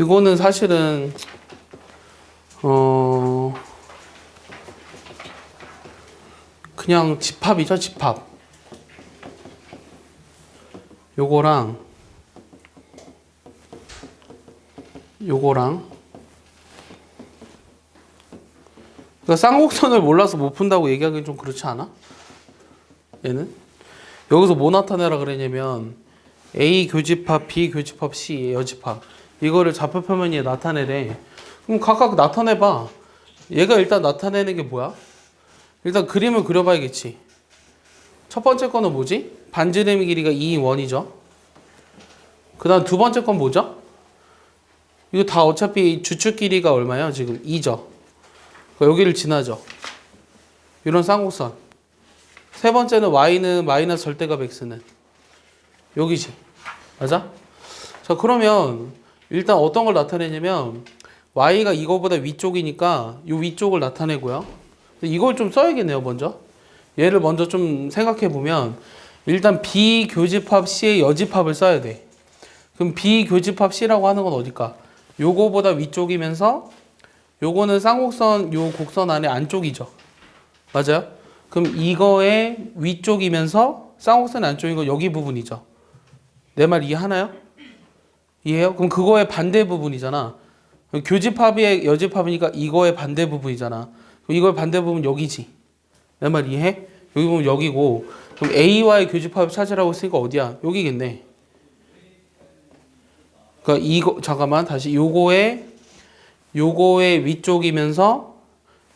이거는 사실은 그냥 집합이죠, 집합. 요거랑 요거랑 그러니까 쌍곡선을 몰라서 못 푼다고 얘기하기는 좀 그렇지 않아? 얘는 여기서 뭐 나타내라 그랬냐면 A 교집합, B 교집합, C 여집합 이거를 좌표표면에 나타내래. 그럼 각각 나타내봐. 얘가 일단 나타내는 게 뭐야? 일단 그림을 그려봐야겠지. 첫 번째 거는 뭐지? 반지름의 길이가 2인 원이죠. 그 다음 두 번째 건 뭐죠? 이거 다 어차피 주축 길이가 얼마예요? 지금 2죠. 여기를 지나죠. 이런 쌍곡선. 세 번째는 y는 마이너스 절대값 x는 여기지. 맞아? 자, 그러면 일단 어떤 걸 나타내냐면 y가 이거보다 위쪽이니까 이 위쪽을 나타내고요. 이걸 좀 써야겠네요, 먼저. 얘를 먼저 좀 생각해 보면 일단 비교집합 C의 여집합을 써야 돼. 그럼 비교집합 C라고 하는 건 어딜까? 요거보다 위쪽이면서 요거는 쌍곡선 요 곡선 안에 안쪽이죠. 맞아요? 그럼 이거의 위쪽이면서 쌍곡선의 안쪽인 건 여기 부분이죠. 내 말 이해하나요? 이해해요? 그럼 그거의 반대 부분이잖아. 교집합의 여집합이니까 이거의 반대 부분이잖아. 그럼 이거의 반대 부분 여기지. 내 말 이해해? 여기 보면 여기고 그럼 A와의 교집합을 찾으라고 했으니까 어디야? 여기겠네. 그러니까 이거 잠깐만 다시 요거의 위쪽이면서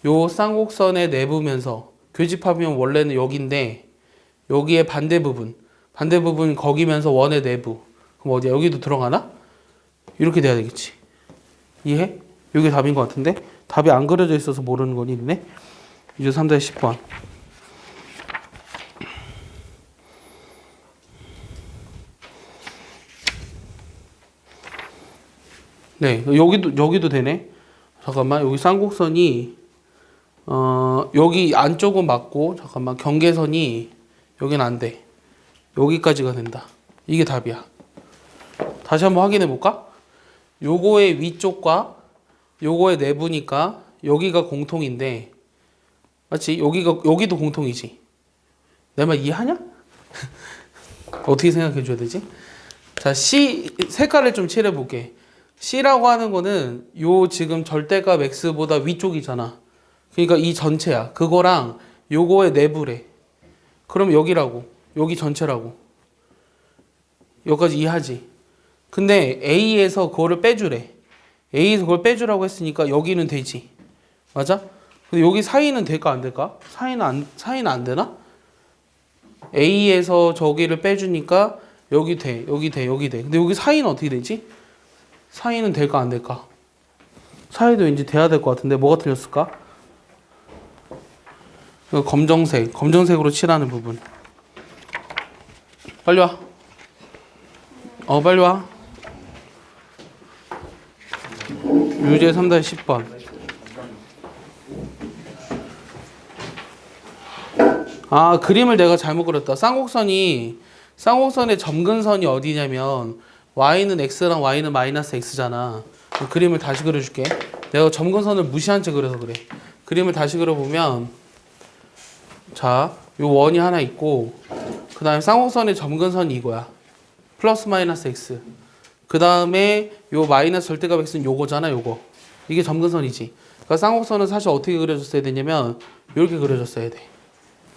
요 쌍곡선의 내부면서 교집합이면 원래는 여기인데 여기에 반대 부분 거기면서 원의 내부 그럼 어디야? 여기도 들어가나? 이렇게 돼야 되겠지. 이해? 이게 답인 것 같은데 답이 안 그려져 있어서 모르는 거니 네? 이제 3-10번 네 여기도 되네. 잠깐만 여기 쌍곡선이 여기 안쪽은 맞고 잠깐만 경계선이 여긴 안 돼. 여기까지가 된다. 이게 답이야. 다시 한번 확인해 볼까? 요거의 위쪽과 요거의 내부니까 여기가 공통인데 맞지? 여기도 공통이지. 내 말 이해하냐? 어떻게 생각해 줘야 되지? 자, C 색깔을 좀 칠해 볼게. C라고 하는 거는 요 지금 절대값 X보다 위쪽이잖아. 그러니까 이 전체야. 그거랑 요거의 내부래. 그럼 여기라고. 여기 전체라고. 여기까지 이해하지? 근데 A에서 그거를 빼주래. A에서 그걸 빼주라고 했으니까 여기는 되지. 맞아? 근데 여기 사이는 될까 안 될까? 사이는 안 되나? A에서 저기를 빼주니까 여기 돼. 여기 돼. 여기 돼. 근데 여기 사이는 어떻게 되지? 사이는 될까 안 될까? 사이도 왠지 돼야 될 것 같은데 뭐가 틀렸을까? 검정색으로 칠하는 부분. 빨리 와. 빨리 와. 유제 3-10번. 아, 그림을 내가 잘못 그렸다. 쌍곡선의 점근선이 어디냐면 y는 x랑 y는 마이너스 x잖아. 그림을 다시 그려줄게. 내가 점근선을 무시한 채 그려서 그래. 그림을 다시 그려보면 자, 요 원이 하나 있고 그 다음에 쌍곡선의 점근선이 이거야. 플러스 마이너스 x. 그 다음에 요 마이너스 절대값 x는 요거잖아, 요거. 이게 점근선이지. 그러니까 쌍곡선은 사실 어떻게 그려줬어야 되냐면 이렇게 그려줬어야 돼.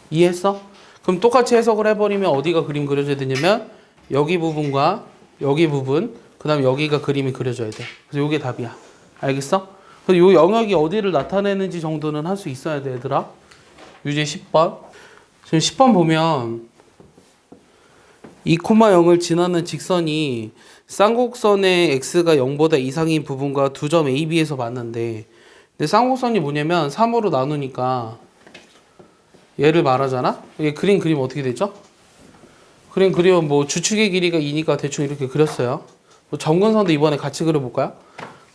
이해했어? 그럼 똑같이 해석을 해버리면 어디가 그림 그려져야 되냐면 여기 부분과 여기 부분, 그 다음에 여기가 그림이 그려져야 돼. 그래서 요게 답이야. 알겠어? 그래서 요 영역이 어디를 나타내는지 정도는 할 수 있어야 돼, 얘들아. 유제 10번. 지금 10번 보면 2,0을 지나는 직선이 쌍곡선의 x가 0보다 이상인 부분과 두 점 A, B에서 만난대. 근데 쌍곡선이 뭐냐면 3으로 나누니까 얘를 말하잖아? 이게 그림 어떻게 되죠? 그리면 뭐 주축의 길이가 2니까 대충 이렇게 그렸어요. 뭐 점근선도 이번에 같이 그려볼까요?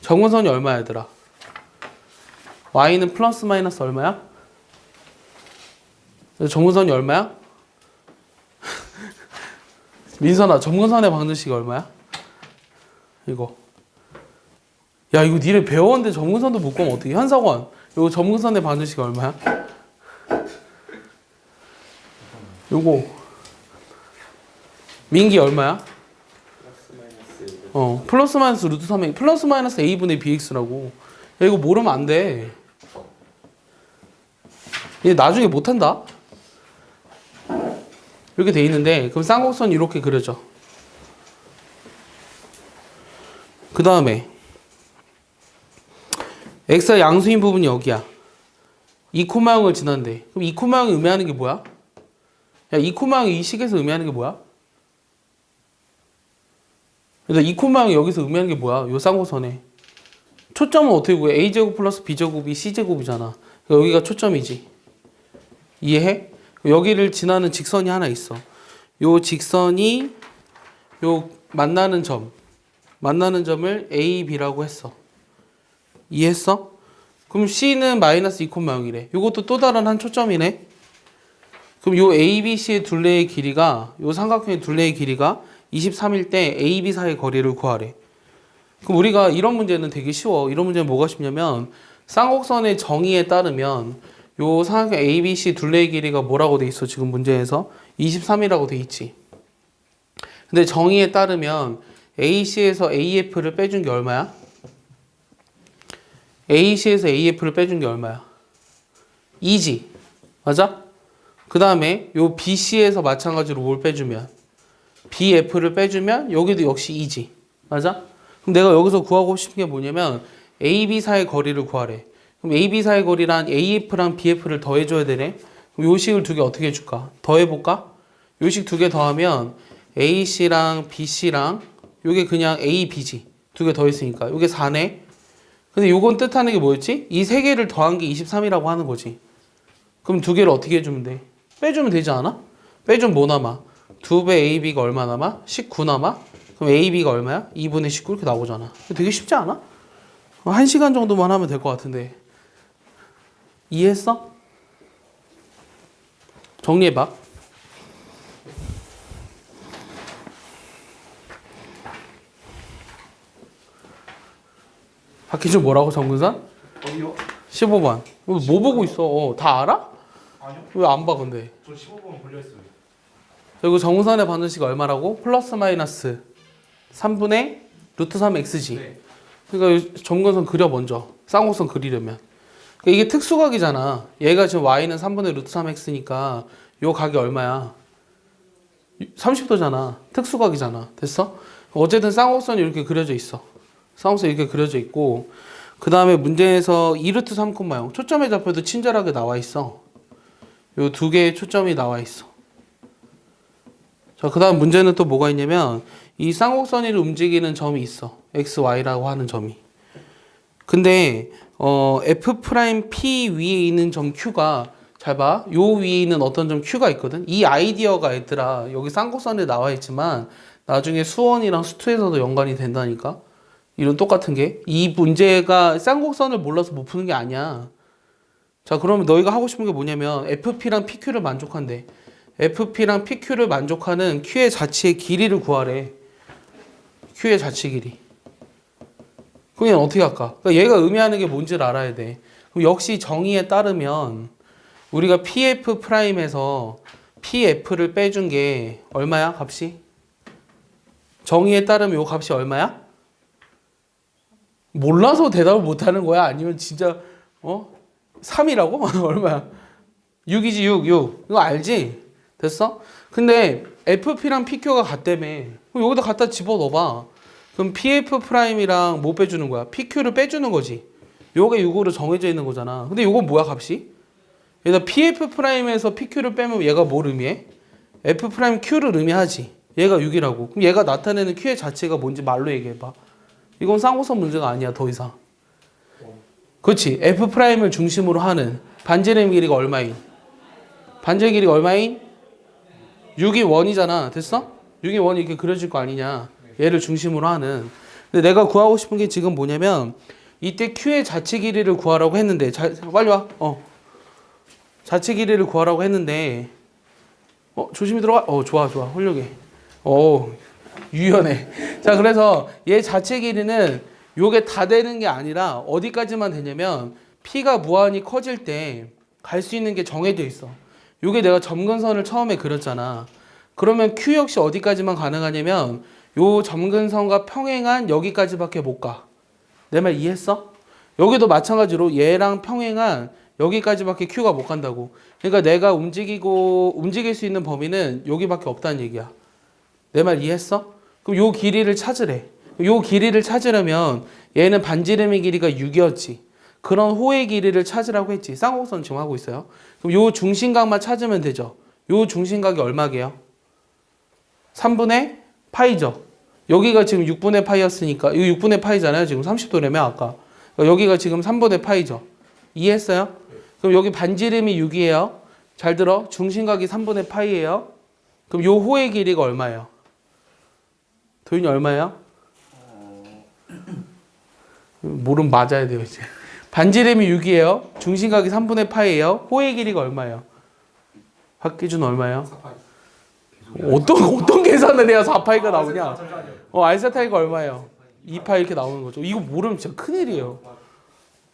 점근선이 얼마야, 얘들아? y는 플러스 마이너스 얼마야? 점근선이 얼마야? 민선아, 점근선의 방정식이 얼마야? 이거 야, 이거 니네 배웠는데 점근선도 못 구하면 어떡해? 현석원, 이거 점근선의 반드시가 얼마야? 요거 민기 얼마야? 플러스 마이너스 루트 3a 플러스 마이너스 a분의 bx라고. 야, 이거 모르면 안 돼. 얘 나중에 못한다. 이렇게 돼 있는데, 그럼 쌍곡선이 이렇게 그려져. 그 다음에 x가 양수인 부분이 여기야. 2,0을 지난대. 그럼 2,0이 의미하는 게 뭐야? 야, 2,0이 이 식에서 의미하는 게 뭐야? 그래서 2,0이 여기서 의미하는 게 뭐야? 요 쌍곡선에 초점은 어떻게 구해? a제곱 플러스 b제곱이 c제곱이잖아. 그러니까 여기가 초점이지. 이해해? 여기를 지나는 직선이 하나 있어. 요 직선이 요 만나는 점을 a, b라고 했어. 이해했어? 그럼 c는 마이너스 2,0이래. 요것도 또 다른 한 초점이네. 그럼 요 a, b, c의 둘레의 길이가, 요 삼각형의 둘레의 길이가 23일 때 a, b 사이의 거리를 구하래. 그럼 우리가 이런 문제는 되게 쉬워. 이런 문제는 뭐가 쉽냐면 쌍곡선의 정의에 따르면 요 삼각형 a, b, c 둘레의 길이가 뭐라고 돼 있어? 지금 문제에서 23이라고 돼 있지. 근데 정의에 따르면 AC에서 AF를 빼준 게 얼마야? AC에서 AF를 빼준 게 얼마야? 2지. 맞아? 그 다음에 요 BC에서 마찬가지로 뭘 빼주면? BF를 빼주면 여기도 역시 2지. 맞아? 그럼 내가 여기서 구하고 싶은 게 뭐냐면 AB 사이의 거리를 구하래. 그럼 AB 사이의 거리란 AF랑 BF를 더해줘야 되네. 그럼 요 식을 두 개 어떻게 해줄까? 더해볼까? 요 식 두 개 더하면 AC랑 BC랑 요게 그냥 AB지. 두 개 더했으니까 요게 4네. 근데 요건 뜻하는 게 뭐였지? 이 세 개를 더한 게 23이라고 하는 거지. 그럼 두 개를 어떻게 해주면 돼? 빼주면 되지 않아? 빼주면 뭐 남아? 2배 AB가 얼마 남아? 19 남아? 그럼 AB가 얼마야? 2분의 19 이렇게 나오잖아. 되게 쉽지 않아? 1시간 정도만 하면 될 것 같은데. 이해했어? 정리해봐. 박희준 뭐라고 정근선? 어디요? 15번. 뭐 보고 있어? 다 알아? 아니요. 왜 안 봐 근데? 저 15번 걸려있어요. 그리고 정근선의 반드시가 얼마라고? 플러스 마이너스 3분의 루트 3x지. 네. 그러니까 정근선 그려 먼저. 쌍곡선 그리려면. 그러니까 이게 특수각이잖아. 얘가 지금 y는 3분의 루트 3x니까 요 각이 얼마야? 30도잖아. 특수각이잖아. 됐어? 어쨌든 쌍곡선이 이렇게 그려져 있어. 쌍곡선이 이렇게 그려져 있고 그 다음에 문제에서 2루트 3,0 초점의 좌표도 친절하게 나와 있어. 요 두 개의 초점이 나와 있어. 자, 그 다음 문제는 또 뭐가 있냐면 이 쌍곡선이를 움직이는 점이 있어. x, y라고 하는 점이. 근데 F'P 위에 있는 점 Q가 잘 봐. 요 위에 있는 어떤 점 Q가 있거든. 이 아이디어가 얘들아 여기 쌍곡선에 나와 있지만 나중에 수원이랑 수투에서도 연관이 된다니까. 이런 똑같은 게. 이 문제가 쌍곡선을 몰라서 못 푸는 게 아니야. 자, 그러면 너희가 하고 싶은 게 뭐냐면 FP랑 PQ를 만족한대. FP랑 PQ를 만족하는 Q의 자치의 길이를 구하래. Q의 자치 길이. 그냥 어떻게 할까? 그러니까 얘가 의미하는 게 뭔지를 알아야 돼. 그럼 역시 정의에 따르면 우리가 PF'에서 PF를 빼준 게 얼마야? 값이? 정의에 따르면 이 값이 얼마야? 몰라서 대답을 못하는 거야? 아니면 진짜 3이라고? 얼마야? 6이지 6. 이거 알지? 됐어? 근데 FP랑 PQ가 같다며. 그럼 여기다 갖다 집어넣어봐. 그럼 PF'이랑 뭐 빼주는 거야? PQ를 빼주는 거지. 요게 6으로 정해져 있는 거잖아. 근데 요건 뭐야 값이? 얘가 PF'에서 PQ를 빼면 얘가 뭘 의미해? F'Q를 의미하지. 얘가 6이라고. 그럼 얘가 나타내는 Q의 자체가 뭔지 말로 얘기해봐. 이건 쌍곡선 문제가 아니야 더 이상. 그렇지. F'을 중심으로 하는 반지름 길이가 얼마인? 반지름 길이가 얼마인? 6이 1이잖아. 됐어? 6이 1이 이렇게 그려질 거 아니냐. 얘를 중심으로 하는. 근데 내가 구하고 싶은 게 지금 뭐냐면 이때 Q의 자치 길이를 구하라고 했는데 빨리 와. 자치 길이를 구하라고 했는데 조심히 들어가. 좋아. 훌륭해. 유연해. 자, 그래서 얘 자체 길이는 요게 다 되는 게 아니라 어디까지만 되냐면 P가 무한히 커질 때 갈 수 있는 게 정해져 있어. 요게 내가 점근선을 처음에 그렸잖아. 그러면 Q 역시 어디까지만 가능하냐면 요 점근선과 평행한 여기까지밖에 못 가. 내 말 이해했어? 여기도 마찬가지로 얘랑 평행한 여기까지밖에 Q가 못 간다고. 그러니까 내가 움직일 수 있는 범위는 여기밖에 없다는 얘기야. 내 말 이해했어? 그럼 요 길이를 찾으래. 요 길이를 찾으려면 얘는 반지름의 길이가 6이었지. 그런 호의 길이를 찾으라고 했지. 쌍곡선 지금 하고 있어요. 그럼 요 중심각만 찾으면 되죠. 요 중심각이 얼마게요? 3분의 파이죠. 여기가 지금 6분의 파이였으니까 이거 6분의 파이잖아요. 지금 30도라며 아까. 그러니까 여기가 지금 3분의 파이죠. 이해했어요? 그럼 여기 반지름이 6이에요. 잘 들어. 중심각이 3분의 파이예요. 그럼 요 호의 길이가 얼마예요? 도윤이 얼마예요? 모르면 맞아야 돼요 이제. 반지름이 6이에요. 중심각이 3분의 파이예요. 호의 길이가 얼마예요? 박기준 얼마예요? 4파이. 어떤 계산을 해야 4파이가 나오냐? 알세타이가 얼마예요? 2파이 이렇게 나오는 거죠. 이거 모르면 진짜 큰일이에요.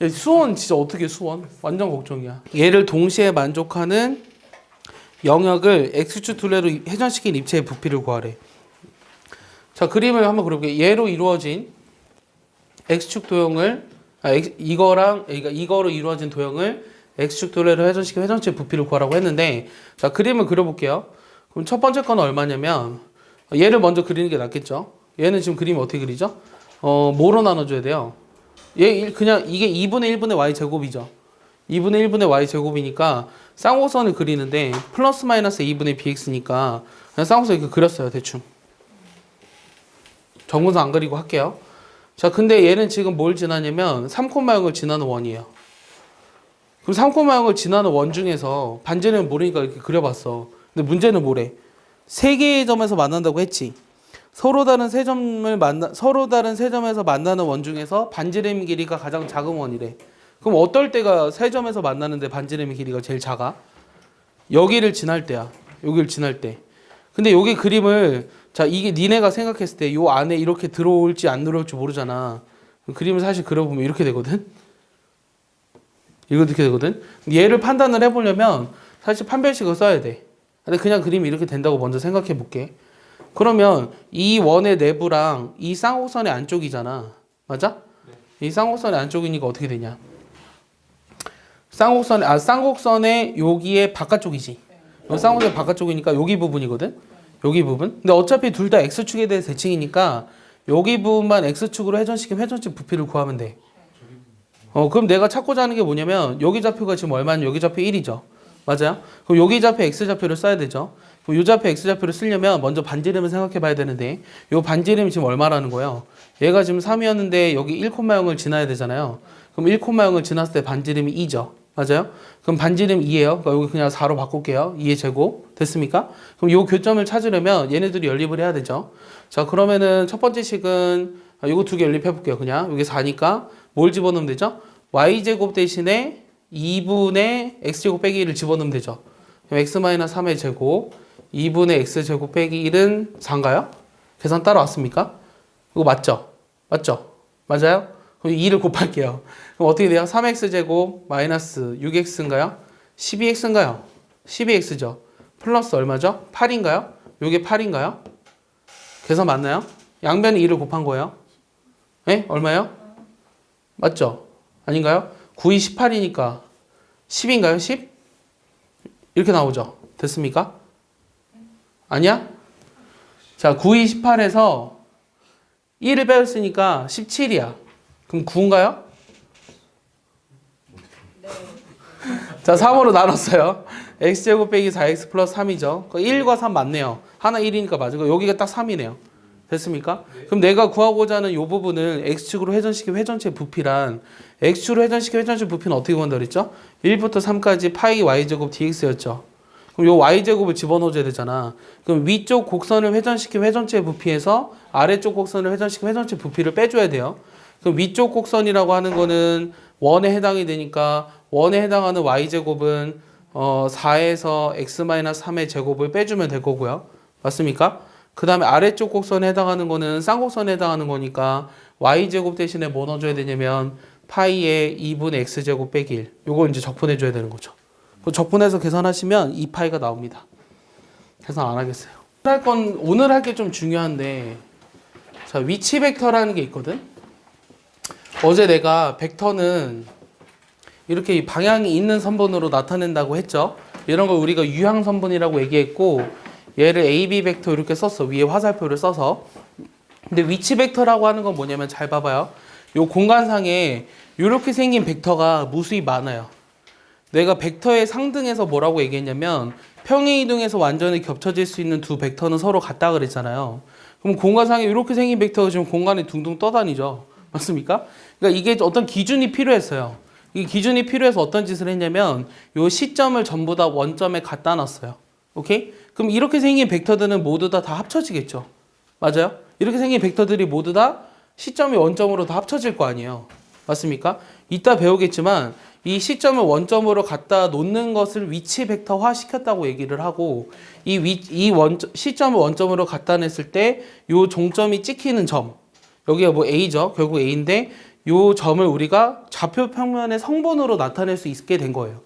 야, 수원 진짜 어떻게 수원? 완전 걱정이야. 얘를 동시에 만족하는 영역을 X축 둘레로 회전시킨 입체의 부피를 구하래. 자, 그림을 한번 그려볼게요. 얘로 이루어진 X축 도형을 이거로 이루어진 도형을 X축 도형으로 회전시킨 회전체의 부피를 구하라고 했는데, 자, 그림을 그려볼게요. 그럼 첫 번째 건 얼마냐면 얘를 먼저 그리는 게 낫겠죠. 얘는 지금 그림이 어떻게 그리죠? 뭐로 나눠줘야 돼요? 그냥 이게 2분의 1분의 y 제곱이죠. 2분의 1분의 y 제곱이니까 쌍곡선을 그리는데 플러스 마이너스 2분의 bx니까 그냥 쌍곡선 이렇게 그렸어요. 대충. 정근선 안 그리고 할게요. 자, 근데 얘는 지금 뭘 지나냐면 3,0을 지나는 원이에요. 그럼 3,0을 지나는 원 중에서 반지름을 모르니까 이렇게 그려봤어. 근데 문제는 뭐래? 세 개의 점에서 만난다고 했지. 서로 다른 세 점에서 만나는 원 중에서 반지름 길이가 가장 작은 원이래. 그럼 어떨 때가 세 점에서 만나는데 반지름 길이가 제일 작아? 여기를 지날 때야. 여기를 지날 때. 근데 여기 그림을 자, 이게 니네가 생각했을 때 요 안에 이렇게 들어올지 안 들어올지 모르잖아. 그림을 사실 그려보면 이렇게 되거든. 이렇게 되거든. 얘를 판단을 해보려면 사실 판별식을 써야 돼. 근데 그냥 그림이 이렇게 된다고 먼저 생각해 볼게. 그러면 이 원의 내부랑 이 쌍곡선의 안쪽이잖아. 맞아? 이 쌍곡선의 안쪽이니까 어떻게 되냐? 쌍곡선의 여기의 바깥쪽이지. 쌍곡선의 바깥쪽이니까 여기 부분이거든. 여기 부분. 근데 어차피 둘 다 X축에 대해 대칭이니까 여기 부분만 X축으로 회전시키면 회전식 부피를 구하면 돼. 그럼 내가 찾고자 하는 게 뭐냐면 여기 좌표가 지금 얼마냐? 여기 좌표 1이죠. 맞아요? 그럼 여기 좌표 X좌표를 써야 되죠. 그럼 이 좌표 X좌표를 쓰려면 먼저 반지름을 생각해 봐야 되는데 이 반지름이 지금 얼마라는 거예요? 얘가 지금 3이었는데 여기 1,0을 지나야 되잖아요. 그럼 1,0을 지났을 때 반지름이 2죠. 맞아요? 그럼 반지름 2예요. 그러니까 여기 그냥 4로 바꿀게요. 2의 제곱. 됐습니까? 그럼 이 교점을 찾으려면 얘네들이 연립을 해야 되죠. 자, 그러면은 첫 번째 식은 이거 두 개 연립해 볼게요. 그냥 여기 4니까 뭘 집어넣으면 되죠? y제곱 대신에 2분의 x제곱 빼기 1을 집어넣으면 되죠. 그럼 x-3의 제곱 2분의 x제곱 빼기 1은 4인가요? 계산 따라왔습니까? 이거 맞죠? 맞죠? 맞아요? 그럼 2를 곱할게요. 그럼 어떻게 돼요? 3x제곱 마이너스 6x인가요? 12x인가요? 12x죠. 플러스 얼마죠? 8인가요? 요게 8인가요? 계산 맞나요? 양변에 2를 곱한 거예요. 네? 얼마요? 맞죠? 아닌가요? 9이 18이니까 10인가요? 10? 이렇게 나오죠. 됐습니까? 아니야? 자, 9이 18에서 1을 빼었으니까 17이야. 그럼 9인가요? 네. 자, 3으로 나눴어요. x제곱 빼기 4x 플러스 3이죠. 1과 3 맞네요. 하나 1이니까 맞고 여기가 딱 3이네요. 됐습니까? 네. 그럼 내가 구하고자 하는 이 부분을 x축으로 회전시킨 회전체 부피란 x축으로 회전시킨 회전체 부피는 어떻게 구한다 그랬죠? 1부터 3까지 파이 y제곱 dx였죠. 그럼 요 y제곱을 집어넣어줘야 되잖아. 그럼 위쪽 곡선을 회전시킨 회전체 부피에서 아래쪽 곡선을 회전시킨 회전체 부피를 빼줘야 돼요. 그럼 위쪽 곡선이라고 하는 거는 원에 해당이 되니까 원에 해당하는 y제곱은 4에서 x-3의 제곱을 빼주면 될 거고요. 맞습니까? 그 다음에 아래쪽 곡선에 해당하는 거는 쌍곡선에 해당하는 거니까 y제곱 대신에 뭐 넣어줘야 되냐면 파이의 2분의 x제곱 빼기 1. 요거 이제 적분해줘야 되는 거죠. 적분해서 계산하시면 2파이가 나옵니다. 계산 안 하겠어요. 오늘 할 게 좀 중요한데, 자, 위치 벡터라는 게 있거든? 어제 내가 벡터는 이렇게 방향이 있는 선분으로 나타낸다고 했죠? 이런 걸 우리가 유향 선분이라고 얘기했고, 얘를 AB 벡터 이렇게 썼어. 위에 화살표를 써서. 근데 위치 벡터라고 하는 건 뭐냐면 잘 봐봐요. 요 공간상에 이렇게 생긴 벡터가 무수히 많아요. 내가 벡터의 상등에서 뭐라고 얘기했냐면 평행이동에서 완전히 겹쳐질 수 있는 두 벡터는 서로 같다 그랬잖아요. 그럼 공간상에 이렇게 생긴 벡터가 지금 공간에 둥둥 떠다니죠. 맞습니까? 그러니까 이게 어떤 기준이 필요했어요. 이 기준이 필요해서 어떤 짓을 했냐면 요 시점을 전부 다 원점에 갖다 놨어요. 오케이? 그럼 이렇게 생긴 벡터들은 모두 다 합쳐지겠죠. 맞아요? 이렇게 생긴 벡터들이 모두 다 시점이 원점으로 다 합쳐질 거 아니에요. 맞습니까? 이따 배우겠지만 이 시점을 원점으로 갖다 놓는 것을 위치 벡터화 시켰다고 얘기를 하고 시점을 원점으로 갖다 냈을 때 이 종점이 찍히는 점, 여기가 뭐 A죠. 결국 A인데 이 점을 우리가 좌표 평면의 성분으로 나타낼 수 있게 된 거예요.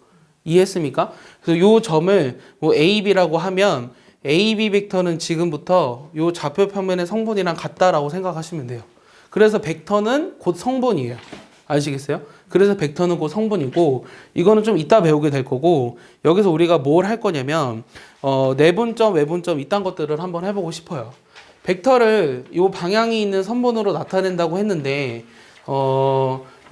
이해했습니까? 그래서 이 점을 뭐 AB라고 하면 AB 벡터는 지금부터 이 좌표 평면의 성분이랑 같다라고 생각하시면 돼요. 그래서 벡터는 곧 성분이에요. 아시겠어요? 그래서 벡터는 곧 성분이고, 이거는 좀 이따 배우게 될 거고, 여기서 우리가 뭘 할 거냐면 내분점, 외분점 이딴 것들을 한번 해보고 싶어요. 벡터를 이 방향이 있는 선분으로 나타낸다고 했는데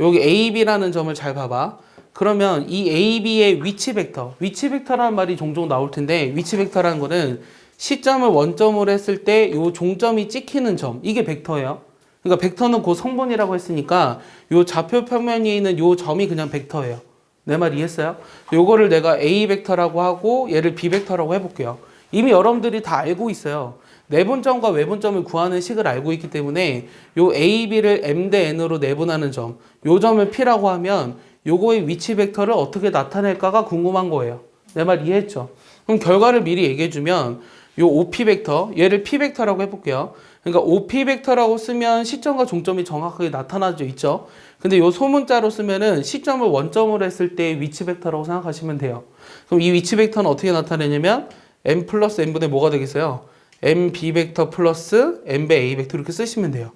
여기 AB라는 점을 잘 봐봐. 그러면 이 AB의 위치 벡터라는 말이 종종 나올 텐데, 위치 벡터라는 거는 시점을 원점으로 했을 때 이 종점이 찍히는 점, 이게 벡터예요. 그러니까 벡터는 그 성분이라고 했으니까 이 좌표 평면에 있는 이 점이 그냥 벡터예요. 내 말 이해했어요? 요거를 내가 A 벡터라고 하고 얘를 B 벡터라고 해볼게요. 이미 여러분들이 다 알고 있어요. 내분점과 외분점을 구하는 식을 알고 있기 때문에 요 A, B를 M 대 N으로 내분하는 점, 요 점을 P라고 하면 요거의 위치 벡터를 어떻게 나타낼까가 궁금한 거예요. 내 말 이해했죠? 그럼 결과를 미리 얘기해주면 요 OP 벡터, 얘를 P 벡터라고 해볼게요. 그러니까 OP 벡터라고 쓰면 시점과 종점이 정확하게 나타나져 있죠. 근데 요 소문자로 쓰면은 시점을 원점으로 했을 때 위치 벡터라고 생각하시면 돼요. 그럼 이 위치 벡터는 어떻게 나타내냐면 M 플러스 N분의 뭐가 되겠어요? MB 벡터 플러스 MB A 벡터 이렇게 쓰시면 돼요.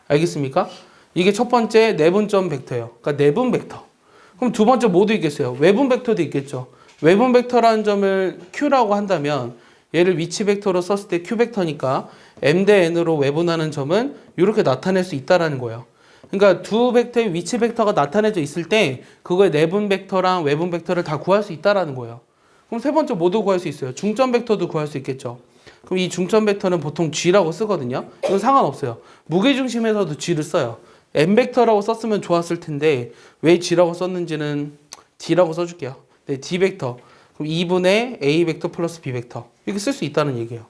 알겠습니까? 이게 첫 번째 내분점 벡터예요. 그러니까 내분 벡터. 그럼 두 번째 뭐도 있겠어요? 외분 벡터도 있겠죠. 외분 벡터라는 점을 Q라고 한다면 얘를 위치 벡터로 썼을 때 Q 벡터니까 M 대 N으로 외분하는 점은 이렇게 나타낼 수 있다라는 거예요. 그러니까 두 벡터의 위치 벡터가 나타내져 있을 때 그거의 내분 벡터랑 외분 벡터를 다 구할 수 있다라는 거예요. 그럼 세 번째 뭐도 구할 수 있어요? 중점 벡터도 구할 수 있겠죠. 그럼 이 중점 벡터는 보통 G라고 쓰거든요. 이건 상관없어요. 무게중심에서도 G를 써요. M 벡터라고 썼으면 좋았을 텐데 왜 G라고 썼는지는 D라고 써줄게요. 네, D 벡터. 그럼 2분의 A 벡터 플러스 B 벡터. 이렇게 쓸 수 있다는 얘기예요.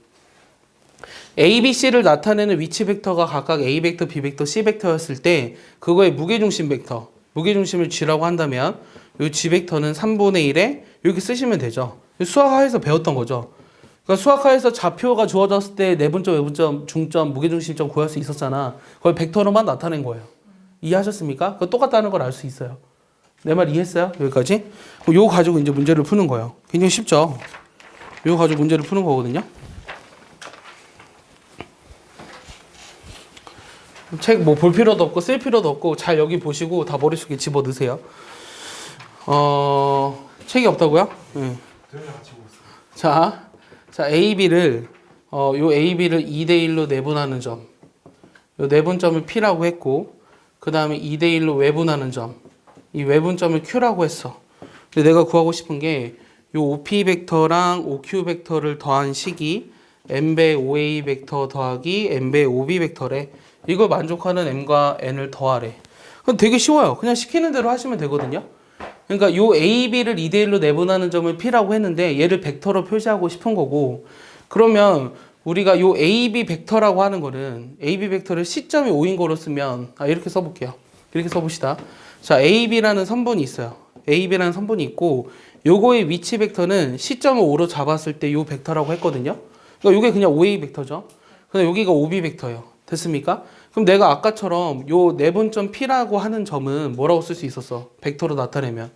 A, B, C를 나타내는 위치 벡터가 각각 A 벡터, B 벡터, C 벡터였을 때 그거의 무게중심 벡터, 무게중심을 G라고 한다면 이 G 벡터는 3분의 1에 이렇게 쓰시면 되죠. 수학하에서 배웠던 거죠. 그러니까 수학하에서 좌표가 주어졌을 때 내분점, 외분점, 중점, 무게중심점 구할 수 있었잖아. 그걸 벡터로만 나타낸 거예요. 이해하셨습니까? 그거 똑같다는 걸 알 수 있어요. 내 말 이해했어요? 여기까지? 요거 가지고 이제 문제를 푸는 거예요. 굉장히 쉽죠? 요거 가지고 문제를 푸는 거거든요. 책 뭐 볼 필요도 없고 쓸 필요도 없고 잘 여기 보시고 다 머릿속에 집어 넣으세요. 책이 없다고요? 네. 자, AB를 요 AB를 2대 1로 내분하는 점. 요 내분점을 P라고 했고 그다음에 2대 1로 외분하는 점. 이 외분점을 Q라고 했어. 근데 내가 구하고 싶은 게 요 OP 벡터랑 OQ 벡터를 더한 식이 M배 OA 벡터 더하기 M배 OB 벡터래. 이걸 만족하는 M과 N을 더하래. 그럼 되게 쉬워요. 그냥 시키는 대로 하시면 되거든요. 그러니까 요 AB를 2대 1로 내분하는 점을 P라고 했는데 얘를 벡터로 표시하고 싶은 거고, 그러면 우리가 요 AB 벡터라고 하는 거는 AB 벡터를 시점이 5인 거로 쓰면 이렇게 써볼게요. 이렇게 써봅시다. 자, AB라는 선분이 있어요. AB라는 선분이 있고 요거의 위치 벡터는 시점을 5로 잡았을 때 요 벡터라고 했거든요. 그러니까 요게 그냥 OA 벡터죠. 근데 여기가 OB 벡터예요. 됐습니까? 그럼 내가 아까처럼 요 내분점 P라고 하는 점은 뭐라고 쓸 수 있었어? 벡터로 나타내면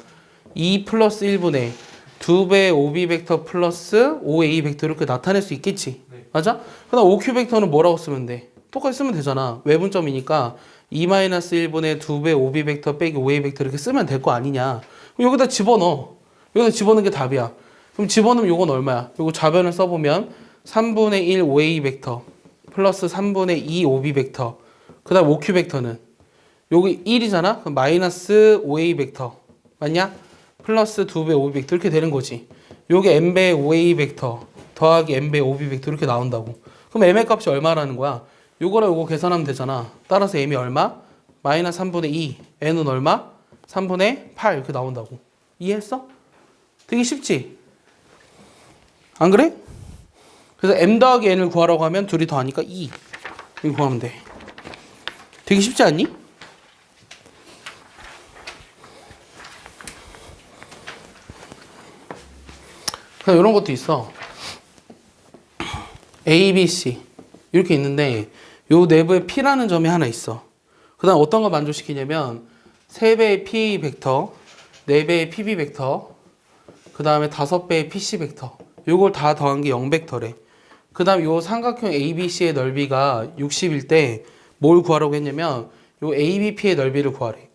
2 플러스 1분의 2배 OB 벡터 플러스 OA 벡터 이렇게 나타낼 수 있겠지. 네. 맞아? 그다음 OQ 벡터는 뭐라고 쓰면 돼? 똑같이 쓰면 되잖아. 외분점이니까 2-1분의 2배 OB 벡터 빼기 OA 벡터 이렇게 쓰면 될 거 아니냐. 그럼 여기다 집어넣어. 여기다 집어넣는 게 답이야. 그럼 집어넣으면 요건 얼마야? 요거 좌변을 써보면 3분의 1 OA 벡터 플러스 3분의 2 OB 벡터 그 다음 OQ 벡터는 여기 1이잖아? 그럼 마이너스 OA 벡터 맞냐? 플러스 2배 OB 벡터 이렇게 되는 거지. 요게 M배 OA 벡터 더하기 M배 OB 벡터 이렇게 나온다고. 그럼 M의 값이 얼마라는 거야? 요거랑 요거 계산하면 되잖아. 따라서 M이 얼마? 마이너스 3분의 2 N은 얼마? 3분의 8 이렇게 나온다고. 이해했어? 되게 쉽지? 안 그래? 그래서 M 더하기 N을 구하라고 하면 둘이 더하니까 2 이거 구하면 돼. 되게 쉽지 않니? 그냥 이런 것도 있어. A, B, C 이렇게 있는데 요 내부에 P라는 점이 하나 있어. 그 다음 어떤 거 만족시키냐면 3배의 P 벡터 4배의 PB 벡터 그 다음에 5배의 PC 벡터 요걸 다 더한 게 0벡터래. 그 다음 요 삼각형 ABC의 넓이가 60일 때 뭘 구하라고 했냐면 요 ABP의 넓이를 구하래.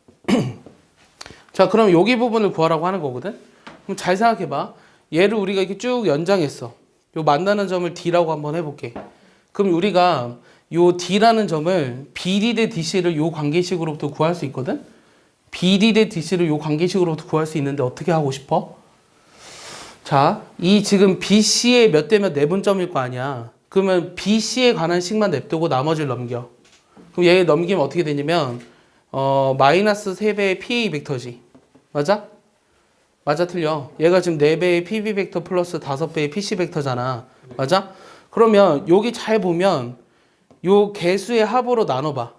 자, 그럼 여기 부분을 구하라고 하는 거거든. 그럼 잘 생각해봐. 얘를 우리가 이렇게 쭉 연장했어. 요 만나는 점을 D라고 한번 해볼게. 그럼 우리가 요 D라는 점을 BD 대 DC를 요 관계식으로부터 구할 수 있거든. BD 대 DC를 요 관계식으로부터 구할 수 있는데 어떻게 하고 싶어? 자, 이 지금 BC의 몇 대 몇 내분점일 거 아니야. 그러면 BC에 관한 식만 냅두고 나머지를 넘겨. 그럼 얘 넘기면 어떻게 되냐면 마이너스 3배의 PA 벡터지. 맞아? 맞아 틀려. 얘가 지금 4배의 PB 벡터 플러스 5배의 PC 벡터잖아. 맞아? 그러면 여기 잘 보면 요 개수의 합으로 나눠봐.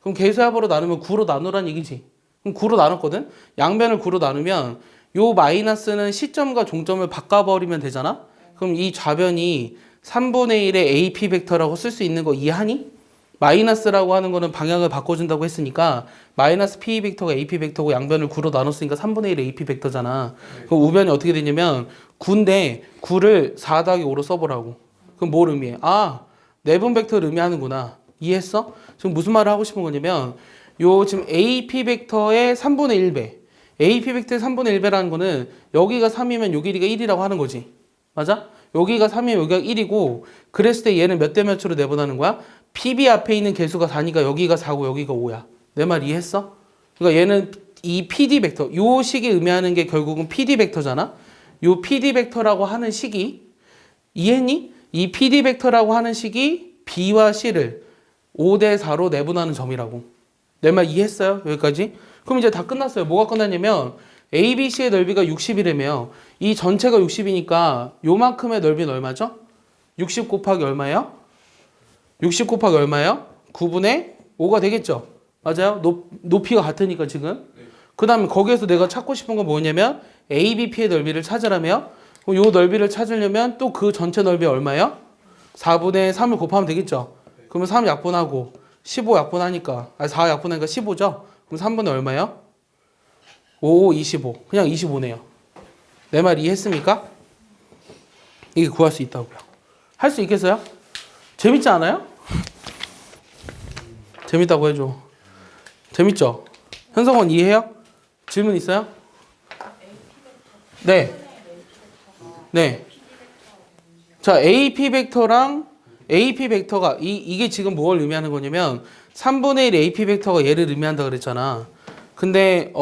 그럼 개수의 합으로 나누면 9로 나누란 얘기지. 그럼 9로 나눴거든? 양변을 9로 나누면 요 마이너스는 시점과 종점을 바꿔버리면 되잖아? 그럼 이 좌변이 3분의 1의 AP 벡터라고 쓸 수 있는 거 이해하니? 마이너스라고 하는 거는 방향을 바꿔준다고 했으니까 마이너스 P 벡터가 AP 벡터고 양변을 9로 나눴으니까 3분의 1의 AP 벡터잖아. 그럼 우변이 어떻게 되냐면 9인데 9를 4 더하기 5로 써보라고. 그럼 뭘 의미해? 아, 내분 벡터를 의미하는구나. 이해했어? 지금 무슨 말을 하고 싶은 거냐면 요 지금 AP 벡터의 3분의 1배 AP 벡터의 3분의 1배라는 거는 여기가 3이면 요 길이가 1이라고 하는 거지. 맞아? 여기가 3이면 여기가 1이고 그랬을 때 얘는 몇 대 몇으로 내분하는 거야? PB 앞에 있는 개수가 4니까 여기가 4고 여기가 5야. 내 말 이해했어? 그러니까 얘는 이 PD 벡터, 요 식이 의미하는 게 결국은 PD 벡터잖아? 요 PD 벡터라고 하는 식이 이해했니? 이 PD 벡터라고 하는 식이 B와 C를 5대 4로 내분하는 점이라고. 내 말 이해했어요? 여기까지? 그럼 이제 다 끝났어요. 뭐가 끝났냐면 ABC의 넓이가 60이라며 이 전체가 60이니까 요만큼의 넓이는 얼마죠? 60 곱하기 얼마예요? 60 곱하기 얼마예요? 9분의 5가 되겠죠? 맞아요? 높이가 같으니까 지금. 그 다음에 거기에서 내가 찾고 싶은 건 뭐냐면 ABP의 넓이를 찾으라며 요 넓이를 찾으려면 또 그 전체 넓이 얼마예요? 4분의 3을 곱하면 되겠죠? 그러면 3 약분하고 15 약분하니까 4 약분하니까 15죠? 그럼 3분의 얼마예요? 5, 25. 그냥 25네요. 내 말 이해했습니까? 이게 구할 수 있다고요. 할 수 있겠어요? 재밌지 않아요? 재밌다고 해줘. 재밌죠? 현성원 이해해요? 질문 있어요? 네. 네. 자, AP 벡터랑 AP 벡터가 이게 지금 뭘 의미하는 거냐면 3분의 1 AP 벡터가 얘를 의미한다 그랬잖아. 근데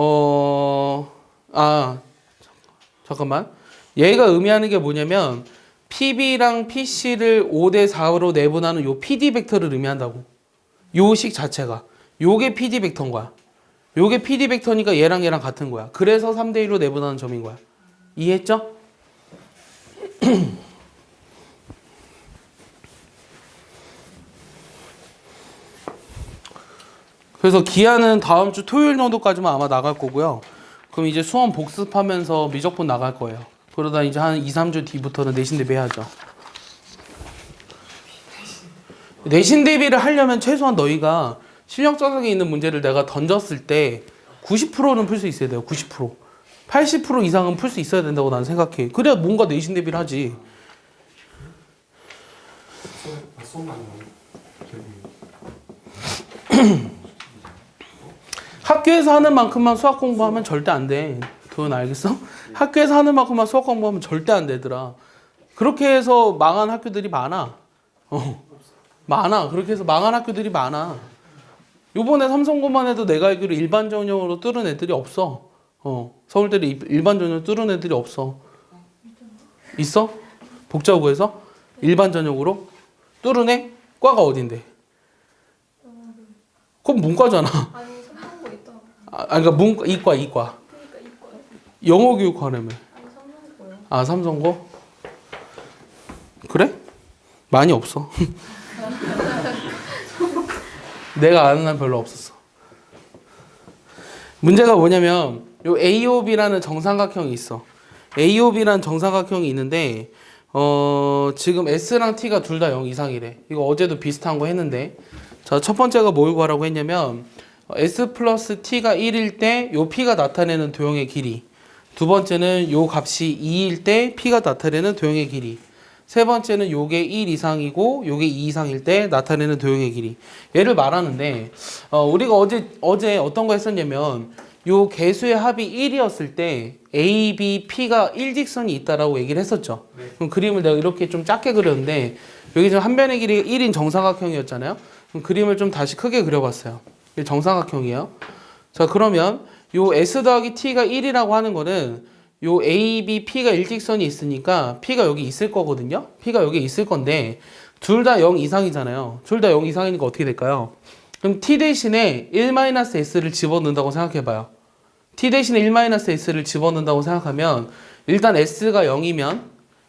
잠깐만. 얘가 의미하는 게 뭐냐면 PB랑 PC를 5대 4로 내분하는 요 PD 벡터를 의미한다고. 요 식 자체가. 요게 PD 벡터인 거야. 요게 PD 벡터니까 얘랑 얘랑 같은 거야. 그래서 3대 1로 내분하는 점인 거야. 이해했죠? 그래서 기한은 다음 주 토요일 정도까지만 아마 나갈 거고요. 그럼 이제 수험 복습하면서 미적분 나갈 거예요. 그러다 이제 한 2, 3주 뒤부터는 내신 대비해야죠. 내신 대비를 하려면 최소한 너희가 실력 자석에 있는 문제를 내가 던졌을 때 90%는 풀 수 있어야 돼요. 90%. 80% 이상은 풀 수 있어야 된다고 나는 생각해. 그래야 뭔가 내신 대비를 하지. 학교에서 하는 만큼만 수학 공부하면 절대 안 돼. 그건 알겠어? 학교에서 하는 만큼만 수학 공부하면 절대 안 되더라. 그렇게 해서 망한 학교들이 많아. 많아. 그렇게 해서 망한 학교들이 많아. 요번에 삼성고만 해도 내가 알기로 일반 전형으로 뚫은 애들이 없어. 서울대를 일반 전형으로 뚫은 애들이 없어. 있어? 복자고에서? 일반 전형으로? 뚫은 애? 과가 어딘데? 그건 문과잖아. 아니 삼성고 있다. 그러니까 문과, 이과. 그러니까 이거요. 영어 교육하려면. 아니 삼성고요. 아, 삼성고? 그래? 많이 없어. 내가 아는 한 별로 없었어. 문제가 뭐냐면 요 AOB라는 정삼각형이 있어. AOB라는 정삼각형이 있는데 지금 S랑 T가 둘 다 0 이상이래. 이거 어제도 비슷한 거 했는데 자, 첫 번째가 뭘 구하라고 했냐면 S 플러스 T가 1일 때 요 P가 나타내는 도형의 길이. 두 번째는 요 값이 2일 때 P가 나타내는 도형의 길이. 세 번째는 요게 1 이상이고 요게 2 이상일 때 나타내는 도형의 길이. 얘를 말하는데 우리가 어제 어떤 거 했었냐면 요 개수의 합이 1이었을 때 A, B, P가 일직선이 있다라고 얘기를 했었죠. 네. 그럼 그림을 내가 이렇게 좀 작게 그렸는데 여기 지금 한 변의 길이가 1인 정삼각형이었잖아요. 그럼 그림을 좀 다시 크게 그려봤어요. 이게 정삼각형이에요. 자, 그러면 요 S 더하기 T가 1이라고 하는 거는 요 A, B, P가 일직선이 있으니까 P가 여기 있을 거거든요. P가 여기 있을 건데 둘 다 0 이상이잖아요. 둘 다 0 이상이니까 어떻게 될까요? 그럼 T 대신에 1-S를 집어넣는다고 생각해봐요. T 대신에 1-S를 집어넣는다고 생각하면 일단 S가 0이면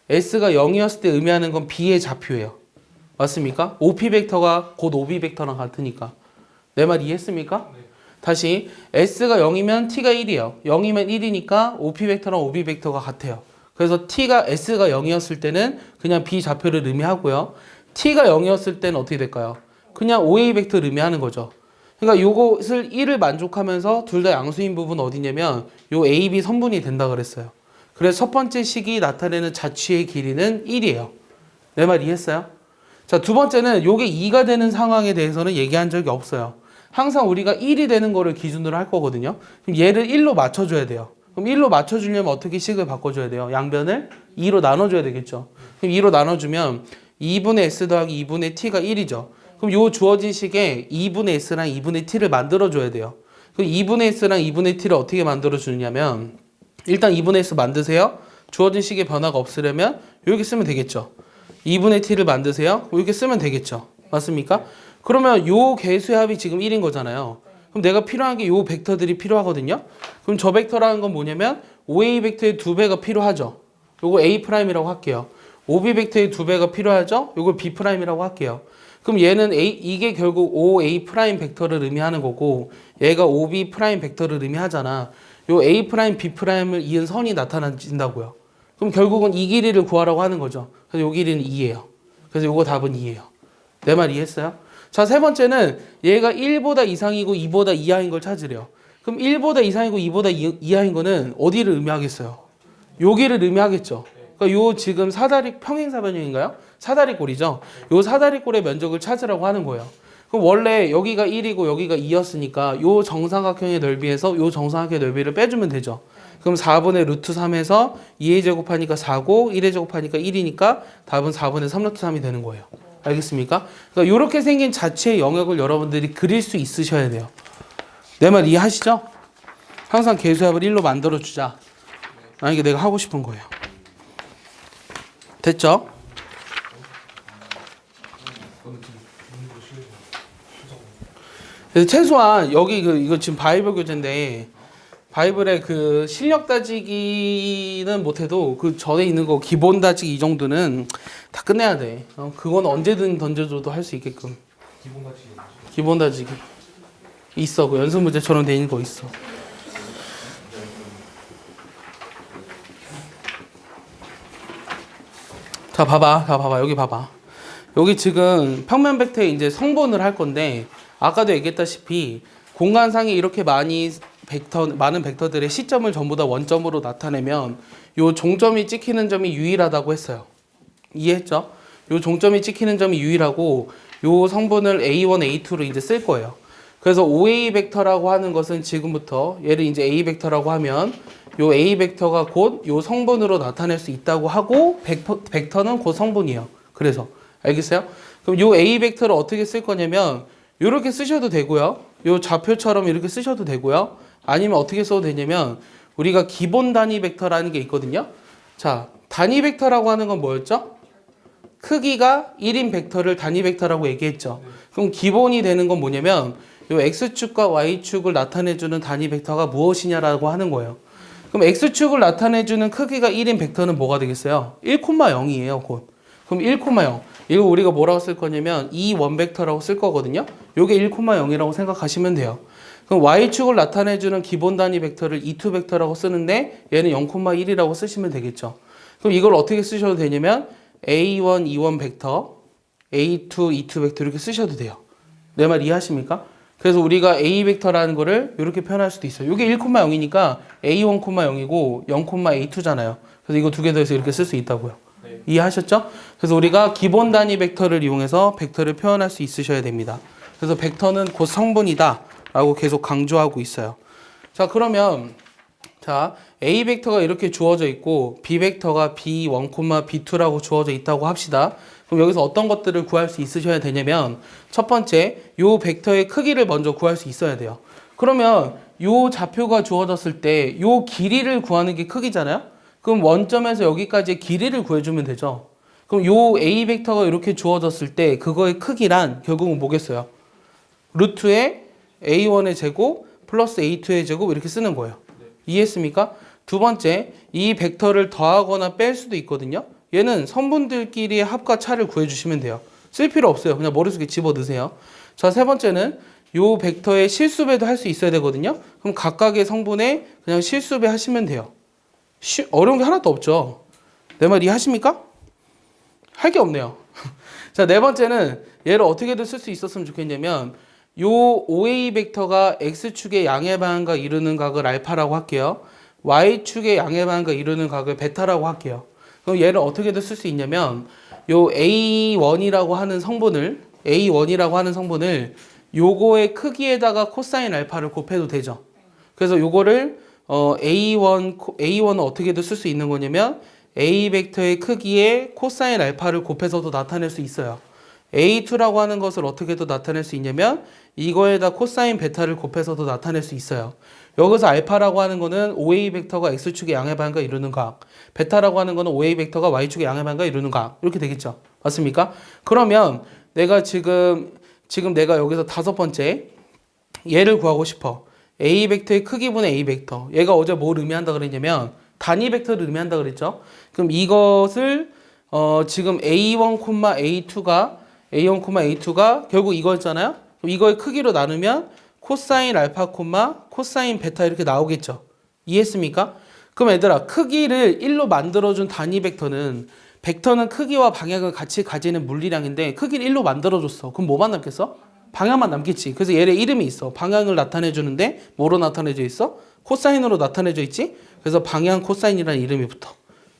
S가 0이었을 때 의미하는 건 B의 좌표예요. 맞습니까? OP 벡터가 곧 OB 벡터랑 같으니까. 내 말 이해했습니까? 네. 다시 S가 0이면 T가 1이에요. 0이면 1이니까 OP 벡터랑 OB 벡터가 같아요. 그래서 S가 0이었을 때는 그냥 B 좌표를 의미하고요. T가 0이었을 때는 어떻게 될까요? 그냥 OA 벡터를 의미하는 거죠. 그러니까 요것을 1을 만족하면서 둘 다 양수인 부분은 어디냐면 요 AB 선분이 된다 그랬어요. 그래서 첫 번째 식이 나타내는 자취의 길이는 1이에요. 내 말 이해했어요? 자, 두 번째는 요게 2가 되는 상황에 대해서는 얘기한 적이 없어요. 항상 우리가 1이 되는 거를 기준으로 할 거거든요. 그럼 얘를 1로 맞춰줘야 돼요. 그럼 1로 맞춰주려면 어떻게 식을 바꿔줘야 돼요? 양변을 2로 나눠줘야 되겠죠. 그럼 2로 나눠주면 2분의 S 더하기 2분의 T가 1이죠. 그럼 요 주어진 식에 2분의 S랑 2분의 T를 만들어줘야 돼요. 그럼 2분의 S랑 2분의 T를 어떻게 만들어주느냐면 일단 2분의 S 만드세요. 주어진 식의 변화가 없으려면 이렇게 쓰면 되겠죠. 2분의 T를 만드세요. 이렇게 쓰면 되겠죠. 맞습니까? 그러면 요 개수의 합이 지금 1인 거잖아요. 그럼 내가 필요한 게 요 벡터들이 필요하거든요. 그럼 저 벡터라는 건 뭐냐면 OA 벡터의 2배가 필요하죠. 요거 A'이라고 할게요. OB 벡터의 2배가 필요하죠. 요걸 B'이라고 할게요. 그럼 얘는 이게 결국 OA' 벡터를 의미하는 거고 얘가 OB' 벡터를 의미하잖아. 요 A', B'을 이은 선이 나타난다고요. 그럼 결국은 이 길이를 구하라고 하는 거죠. 그래서 요 길이는 2예요. 그래서 요거 답은 2예요. 내 말 이해했어요? 자, 세 번째는 얘가 1보다 이상이고 2보다 이하인 걸 찾으래요. 그럼 1보다 이상이고 2보다 이하인 거는 어디를 의미하겠어요? 여기를 의미하겠죠. 그러니까 요 지금 사다리 평행사변형인가요? 사다리꼴이죠. 요 사다리꼴의 면적을 찾으라고 하는 거예요. 그럼 원래 여기가 1이고 여기가 2였으니까 요 정삼각형의 넓이에서 요 정삼각형의 넓이를 빼주면 되죠. 그럼 4분의 루트 3에서 2의 제곱하니까 4고 1의 제곱하니까 1이니까 답은 4분의 3 루트 3이 되는 거예요. 알겠습니까? 그러니까 이렇게 생긴 자체의 영역을 여러분들이 그릴 수 있으셔야 돼요. 내 말 이해하시죠? 항상 개수합을 1로 만들어주자. 이게 내가 하고 싶은 거예요. 됐죠? 그래서 최소한 여기 이거 지금 바이블 교재인데 바이블의 그 실력 따지기는 못해도 그 전에 있는 거 기본 따지기 이 정도는 다 끝내야 돼. 그건 언제든 던져줘도 할 수 있게끔. 기본 따지기 있어. 그 연습 문제처럼 돼 있는 거 있어. 자, 봐봐. 여기 봐봐. 여기 지금 평면 벡터에 이제 성분을 할 건데 아까도 얘기했다시피 공간상에 이렇게 많은 벡터들의 시점을 전부 다 원점으로 나타내면 요 종점이 찍히는 점이 유일하다고 했어요. 이해했죠? 요 종점이 찍히는 점이 유일하고 요 성분을 A1, A2로 이제 쓸 거예요. 그래서 OA 벡터라고 하는 것은 지금부터 얘를 이제 A 벡터라고 하면 요 A 벡터가 곧 요 성분으로 나타낼 수 있다고 하고 벡터는 곧 성분이에요. 그래서 알겠어요? 그럼 요 A 벡터를 어떻게 쓸 거냐면 이렇게 쓰셔도 되고요. 요 좌표처럼 이렇게 쓰셔도 되고요. 아니면 어떻게 써도 되냐면 우리가 기본 단위 벡터라는 게 있거든요. 자, 단위 벡터라고 하는 건 뭐였죠? 크기가 1인 벡터를 단위 벡터라고 얘기했죠. 그럼 기본이 되는 건 뭐냐면 요 X축과 Y축을 나타내주는 단위 벡터가 무엇이냐라고 하는 거예요. 그럼 X축을 나타내주는 크기가 1인 벡터는 뭐가 되겠어요? 1,0이에요, 곧. 그럼 1,0. 이거 우리가 뭐라고 쓸 거냐면 이 원벡터라고 쓸 거거든요. 요게 1,0이라고 생각하시면 돼요. 그럼 Y축을 나타내주는 기본 단위 벡터를 E2 벡터라고 쓰는데 얘는 0,1이라고 쓰시면 되겠죠. 그럼 이걸 어떻게 쓰셔도 되냐면 A1, E1 벡터, A2, E2 벡터 이렇게 쓰셔도 돼요. 내 말 이해하십니까? 그래서 우리가 A 벡터라는 거를 이렇게 표현할 수도 있어요. 이게 1,0이니까 A1, 0이고 0, A2잖아요. 그래서 이거 두 개 더해서 이렇게 쓸 수 있다고요. 네. 이해하셨죠? 그래서 우리가 기본 단위 벡터를 이용해서 벡터를 표현할 수 있으셔야 됩니다. 그래서 벡터는 곧 성분이다 라고 계속 강조하고 있어요. 자, 그러면 자, A 벡터가 이렇게 주어져 있고 B 벡터가 B1, B2라고 주어져 있다고 합시다. 그럼 여기서 어떤 것들을 구할 수 있으셔야 되냐면 첫 번째, 요 벡터의 크기를 먼저 구할 수 있어야 돼요. 그러면 요 좌표가 주어졌을 때 요 길이를 구하는 게 크기잖아요. 그럼 원점에서 여기까지의 길이를 구해주면 되죠. 그럼 요 A 벡터가 이렇게 주어졌을 때 그거의 크기란 결국은 뭐겠어요? 루트의 A1의 제곱 플러스 A2의 제곱 이렇게 쓰는 거예요. 이해했습니까? 두 번째, 이 벡터를 더하거나 뺄 수도 있거든요. 얘는 성분들끼리의 합과 차를 구해주시면 돼요. 쓸 필요 없어요. 그냥 머릿속에 집어넣으세요. 자, 세 번째는 요 벡터의 실수배도 할 수 있어야 되거든요. 그럼 각각의 성분에 그냥 실수배 하시면 돼요. 어려운 게 하나도 없죠. 내 말 이해하십니까? 할 게 없네요. 자, 네 번째는 얘를 어떻게든 쓸 수 있었으면 좋겠냐면 요 OA 벡터가 X축의 양의 방향과 이루는 각을 알파라고 할게요. Y축의 양의 방향과 이루는 각을 베타라고 할게요. 그럼 얘를 어떻게든 쓸 수 있냐면 요 A1이라고 하는 성분을 요거의 크기에다가 코사인 알파를 곱해도 되죠. 그래서 요거를 A1은 어떻게든 쓸 수 있는 거냐면 A 벡터의 크기에 코사인 알파를 곱해서도 나타낼 수 있어요. A2라고 하는 것을 어떻게도 나타낼 수 있냐면 이거에다 코사인 베타를 곱해서도 나타낼 수 있어요. 여기서 알파라고 하는 거는 OA 벡터가 X축의 양의 방향과 이루는 각, 베타라고 하는 거는 OA 벡터가 Y축의 양의 방향과 이루는 각 이렇게 되겠죠. 맞습니까? 그러면 내가 지금 내가 여기서 다섯 번째 얘를 구하고 싶어. A 벡터의 크기분의 A 벡터. 얘가 어제 뭘 의미한다 그랬냐면 단위 벡터를 의미한다 그랬죠. 그럼 이것을 지금 A1, A2가 결국 이거였잖아요. 그럼 이거의 크기로 나누면 코사인 알파, 코사인 베타 이렇게 나오겠죠. 이해했습니까? 그럼 얘들아, 크기를 1로 만들어준 단위 벡터는 크기와 방향을 같이 가지는 물리량인데 크기를 1로 만들어줬어. 그럼 뭐만 남겠어? 방향만 남겠지. 그래서 얘의 이름이 있어. 방향을 나타내주는데 뭐로 나타내져 있어? 코사인으로 나타내져 있지? 그래서 방향 코사인이라는 이름이 붙어.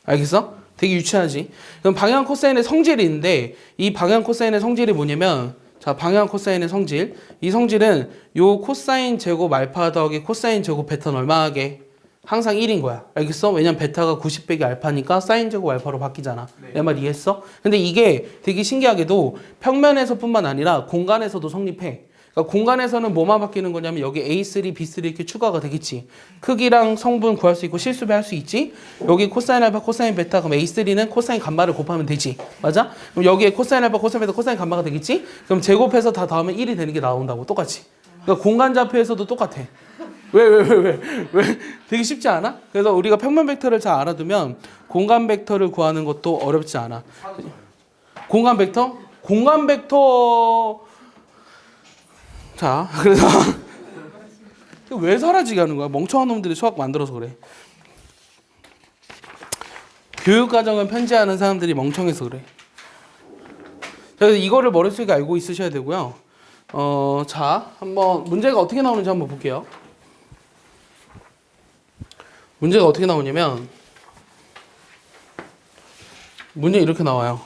알겠어? 되게 유치하지? 그럼 방향 코사인의 성질이 있는데 이 방향 코사인의 성질이 뭐냐면 자, 방향 코사인의 성질. 이 성질은 요 코사인 제곱 알파 더하기 코사인 제곱 베타는 얼마 하게? 항상 1인 거야. 알겠어? 왜냐면 베타가 90 빼기 알파니까 사인 제곱 알파로 바뀌잖아. 네. 내 말 이해했어? 근데 이게 되게 신기하게도 평면에서뿐만 아니라 공간에서도 성립해. 그러니까 공간에서는 뭐만 바뀌는 거냐면 여기 A3, B3 이렇게 추가가 되겠지. 크기랑 성분 구할 수 있고 실수배 할 수 있지. 여기 코사인 알파, 코사인 베타 그럼 A3는 코사인 감마를 곱하면 되지. 맞아? 그럼 여기에 코사인 알파, 코사인 베타, 코사인 감마가 되겠지. 그럼 제곱해서 다 더하면 1이 되는 게 나온다고 똑같이. 그러니까 공간 좌표에서도 똑같아. 왜? 되게 쉽지 않아? 그래서 우리가 평면 벡터를 잘 알아두면 공간 벡터를 구하는 것도 어렵지 않아. 공간 벡터? 자, 그래서 왜 사라지게 하는 거야? 멍청한 놈들이 수학 만들어서 그래. 교육과정을 편지하는 사람들이 멍청해서 그래. 그래서 이거를 머릿속에 알고 있으셔야 되고요. 자, 한번 문제가 어떻게 나오는지 한번 볼게요. 문제가 어떻게 나오냐면 문제 이렇게 나와요.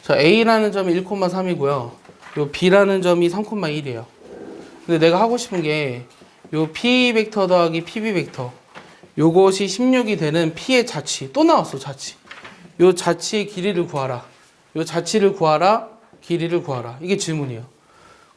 자, A라는 점이 1,3이고요. 요 B라는 점이 3,1이에요. 근데 내가 하고 싶은 게 요 P 벡터 더하기 PB 벡터 요것이 16이 되는 P의 자치 또 나왔어. 자치. 요 자치의 길이를 구하라. 요 자치를 구하라. 길이를 구하라. 이게 질문이에요.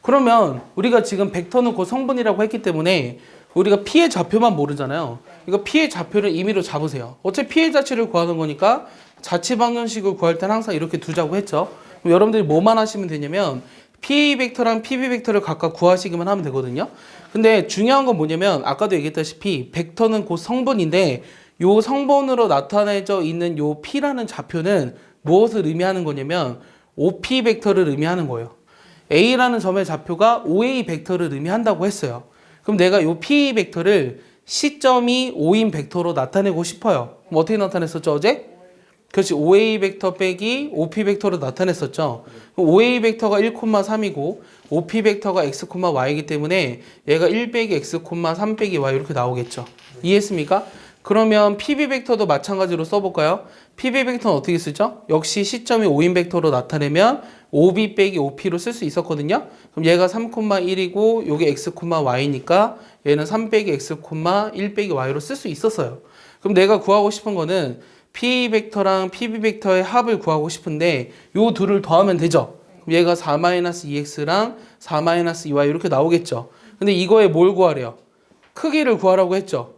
그러면 우리가 지금 벡터는 곧 성분이라고 했기 때문에 우리가 P의 좌표만 모르잖아요. 이거 P의 좌표를 임의로 잡으세요. 어차피 P의 자치를 구하는 거니까 자치 방정식을 구할 때는 항상 이렇게 두자고 했죠. 그럼 여러분들이 뭐만 하시면 되냐면 PA 벡터랑 PB 벡터를 각각 구하시기만 하면 되거든요. 근데 중요한 건 뭐냐면 아까도 얘기했다시피 벡터는 곧 성분인데 요 성분으로 나타내져 있는 요 P라는 좌표는 무엇을 의미하는 거냐면 OP 벡터를 의미하는 거예요. A라는 점의 좌표가 OA 벡터를 의미한다고 했어요. 그럼 내가 요 P 벡터를 시점이 O인 벡터로 나타내고 싶어요. 그럼 어떻게 나타냈었죠, 어제? 그렇지. OA 벡터 빼기 OP 벡터로 나타냈었죠. OA 벡터가 1,3이고 OP 벡터가 x, y이기 때문에 얘가 1 빼기 x, 3 빼기 y 이렇게 나오겠죠. 이해했습니까? 그러면 PB 벡터도 마찬가지로 써볼까요? PB 벡터는 어떻게 쓰죠? 역시 시점이 O인 벡터로 나타내면 OB 빼기 OP로 쓸 수 있었거든요. 그럼 얘가 3,1이고 요게 x, y니까 얘는 3 빼기 x, 1 빼기 y로 쓸 수 있었어요. 그럼 내가 구하고 싶은 거는 P 벡터랑 PB 벡터의 합을 구하고 싶은데 요 둘을 더하면 되죠. 그럼 얘가 4-2x랑 4-2y 이렇게 나오겠죠. 근데 이거에 뭘 구하래요? 크기를 구하라고 했죠.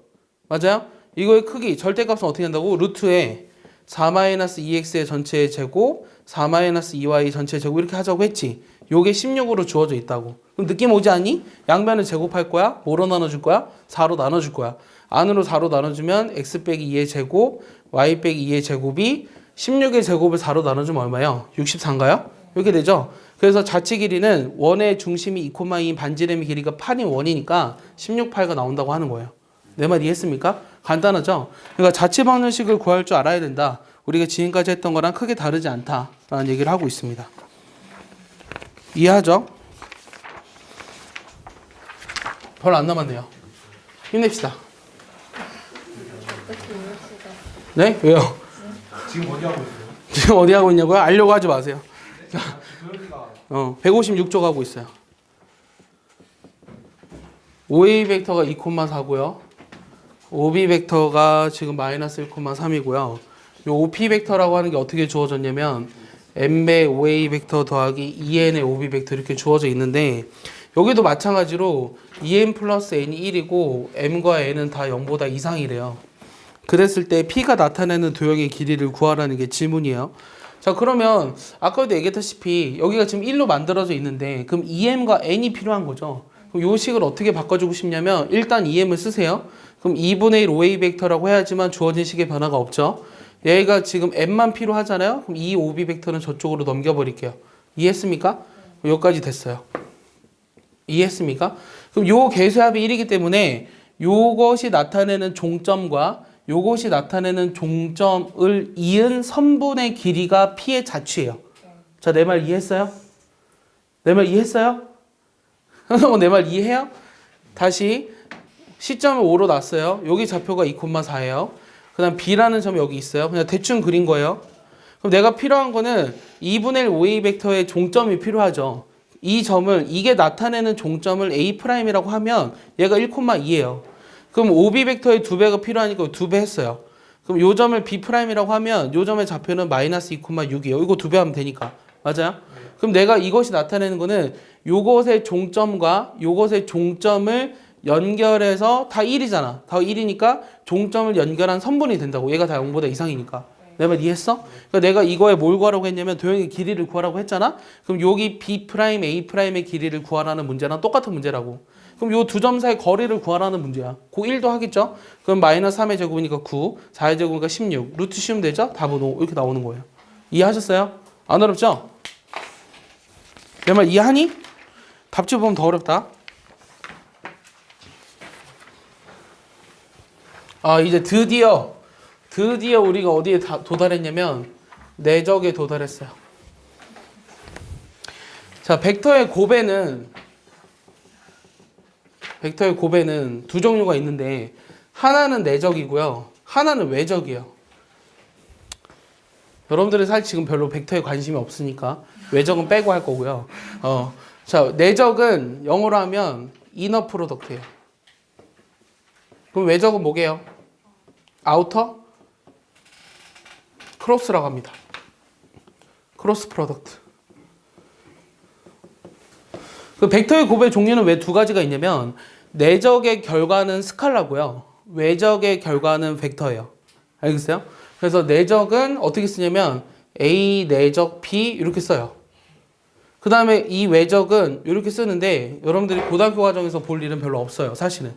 맞아요? 이거의 크기, 절대값은 어떻게 한다고? 루트에 4-2x의 전체의 제곱, 4-2y 전체의 제곱 이렇게 하자고 했지. 요게 16으로 주어져 있다고. 그럼 느낌 오지 않니? 양변을 제곱할 거야? 뭐로 나눠줄 거야? 4로 나눠줄 거야. 안으로 4로 나눠주면 x 빼기 2의 제곱, y 빼기 2의 제곱이 16의 제곱을 4로 나눠주면 얼마예요? 64인가요? 이렇게 되죠? 그래서 자치 길이는 원의 중심이 2,2인 반지름의 길이가 8인 원이니까 16,8가 나온다고 하는 거예요. 내 말 이해했습니까? 간단하죠? 그러니까 자치 방정식을 구할 줄 알아야 된다. 우리가 지금까지 했던 거랑 크게 다르지 않다라는 얘기를 하고 있습니다. 이해하죠? 별로 안 남았네요. 힘냅시다. 네? 왜요? 지금 어디 하고 있어요? 지금 어디 하고 있냐고요? 알려고 하지 마세요. 156쪽 하고 있어요. OA 벡터가 2,4고요. OB 벡터가 지금 마이너스 1,3이고요. 요 OP 벡터라고 하는 게 어떻게 주어졌냐면 M배 OA 벡터 더하기 2N의 OB 벡터 이렇게 주어져 있는데 여기도 마찬가지로 2N 플러스 N이 1이고 M과 N은 다 0보다 이상이래요. 그랬을 때 P가 나타내는 도형의 길이를 구하라는 게 질문이에요. 자, 그러면 아까도 얘기했다시피 여기가 지금 1로 만들어져 있는데 그럼 2M과 N이 필요한 거죠. 그럼 요 식을 어떻게 바꿔주고 싶냐면 일단 2M을 쓰세요. 그럼 2분의 1 OA 벡터라고 해야지만 주어진 식의 변화가 없죠. 얘가 지금 M만 필요하잖아요. 그럼 이 OB 벡터는 저쪽으로 넘겨버릴게요. 이해했습니까? 여기까지 됐어요. 이해했습니까? 그럼 요 계수합이 1이기 때문에 요것이 나타내는 종점과 요것이 나타내는 종점을 이은 선분의 길이가 P의 자취예요. 자, 내 말 이해했어요? 내 말 이해했어요? 내 말 이해해요? 다시 시점을 5로 놨어요. 여기 좌표가 2,4예요. 그 다음 B라는 점이 여기 있어요. 그냥 대충 그린 거예요. 그럼 내가 필요한 거는 2분의 1 OA 벡터의 종점이 필요하죠. 이 점을, 이게 나타내는 종점을 A'이라고 하면 얘가 1,2예요. 그럼 OB 벡터의 2배가 필요하니까 2배 했어요. 그럼 요 점을 B'이라고 하면 요 점의 좌표는 마이너스 2,6이에요. 이거 2배 하면 되니까. 맞아요? 그럼 내가 이것이 나타내는 거는 요것의 종점과 요것의 종점을 연결해서 다 1이잖아. 다 1이니까 종점을 연결한 선분이 된다고. 얘가 다 0보다 이상이니까. 내 말 이해했어? 그러니까 내가 이거에 뭘 구하라고 했냐면 도형의 길이를 구하라고 했잖아. 그럼 여기 B', A'의 길이를 구하라는 문제랑 똑같은 문제라고. 그럼 요 두 점 사이 거리를 구하라는 문제야. 고 1도 하겠죠? 그럼 마이너스 3의 제곱이니까 9, 4의 제곱이니까 16. 루트 씌우면 되죠? 답은 5. 이렇게 나오는 거예요. 이해하셨어요? 안 어렵죠? 내 말 이해하니? 답지 보면 더 어렵다. 아, 이제 드디어 우리가 어디에 도달했냐면 내적에 도달했어요. 자, 벡터의 고배는 두 종류가 있는데 하나는 내적이고요. 하나는 외적이에요. 여러분들은 사실 지금 별로 벡터에 관심이 없으니까 외적은 빼고 할 거고요. 자, 내적은 영어로 하면 이너 프로덕트예요. 그럼 외적은 뭐게요? 아우터 크로스라고 합니다. 크로스 프로덕트. 그 벡터의 고배 종류는 왜 두 가지가 있냐면 내적의 결과는 스칼라고요. 외적의 결과는 벡터예요. 알겠어요? 그래서 내적은 어떻게 쓰냐면 A 내적 B 이렇게 써요. 그 다음에 이 외적은 이렇게 쓰는데 여러분들이 고등학교 과정에서 볼 일은 별로 없어요. 사실은.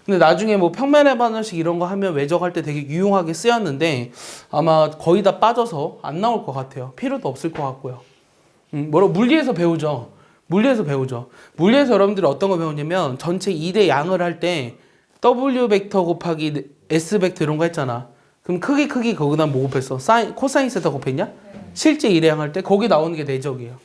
근데 나중에 뭐 평면의 반원식 이런 거 하면 외적할 때 되게 유용하게 쓰였는데 아마 거의 다 빠져서 안 나올 것 같아요. 필요도 없을 것 같고요. 물리에서 배우죠. 물리에서 여러분들이 어떤 거 배우냐면 전체 2대 양을 할 때 W 벡터 곱하기 S 벡터 이런 거 했잖아. 그럼 크기 거기다 뭐 곱했어? 코사인 세타 곱했냐? 실제 2대 양 할 때 거기 나오는 게 내적이에요.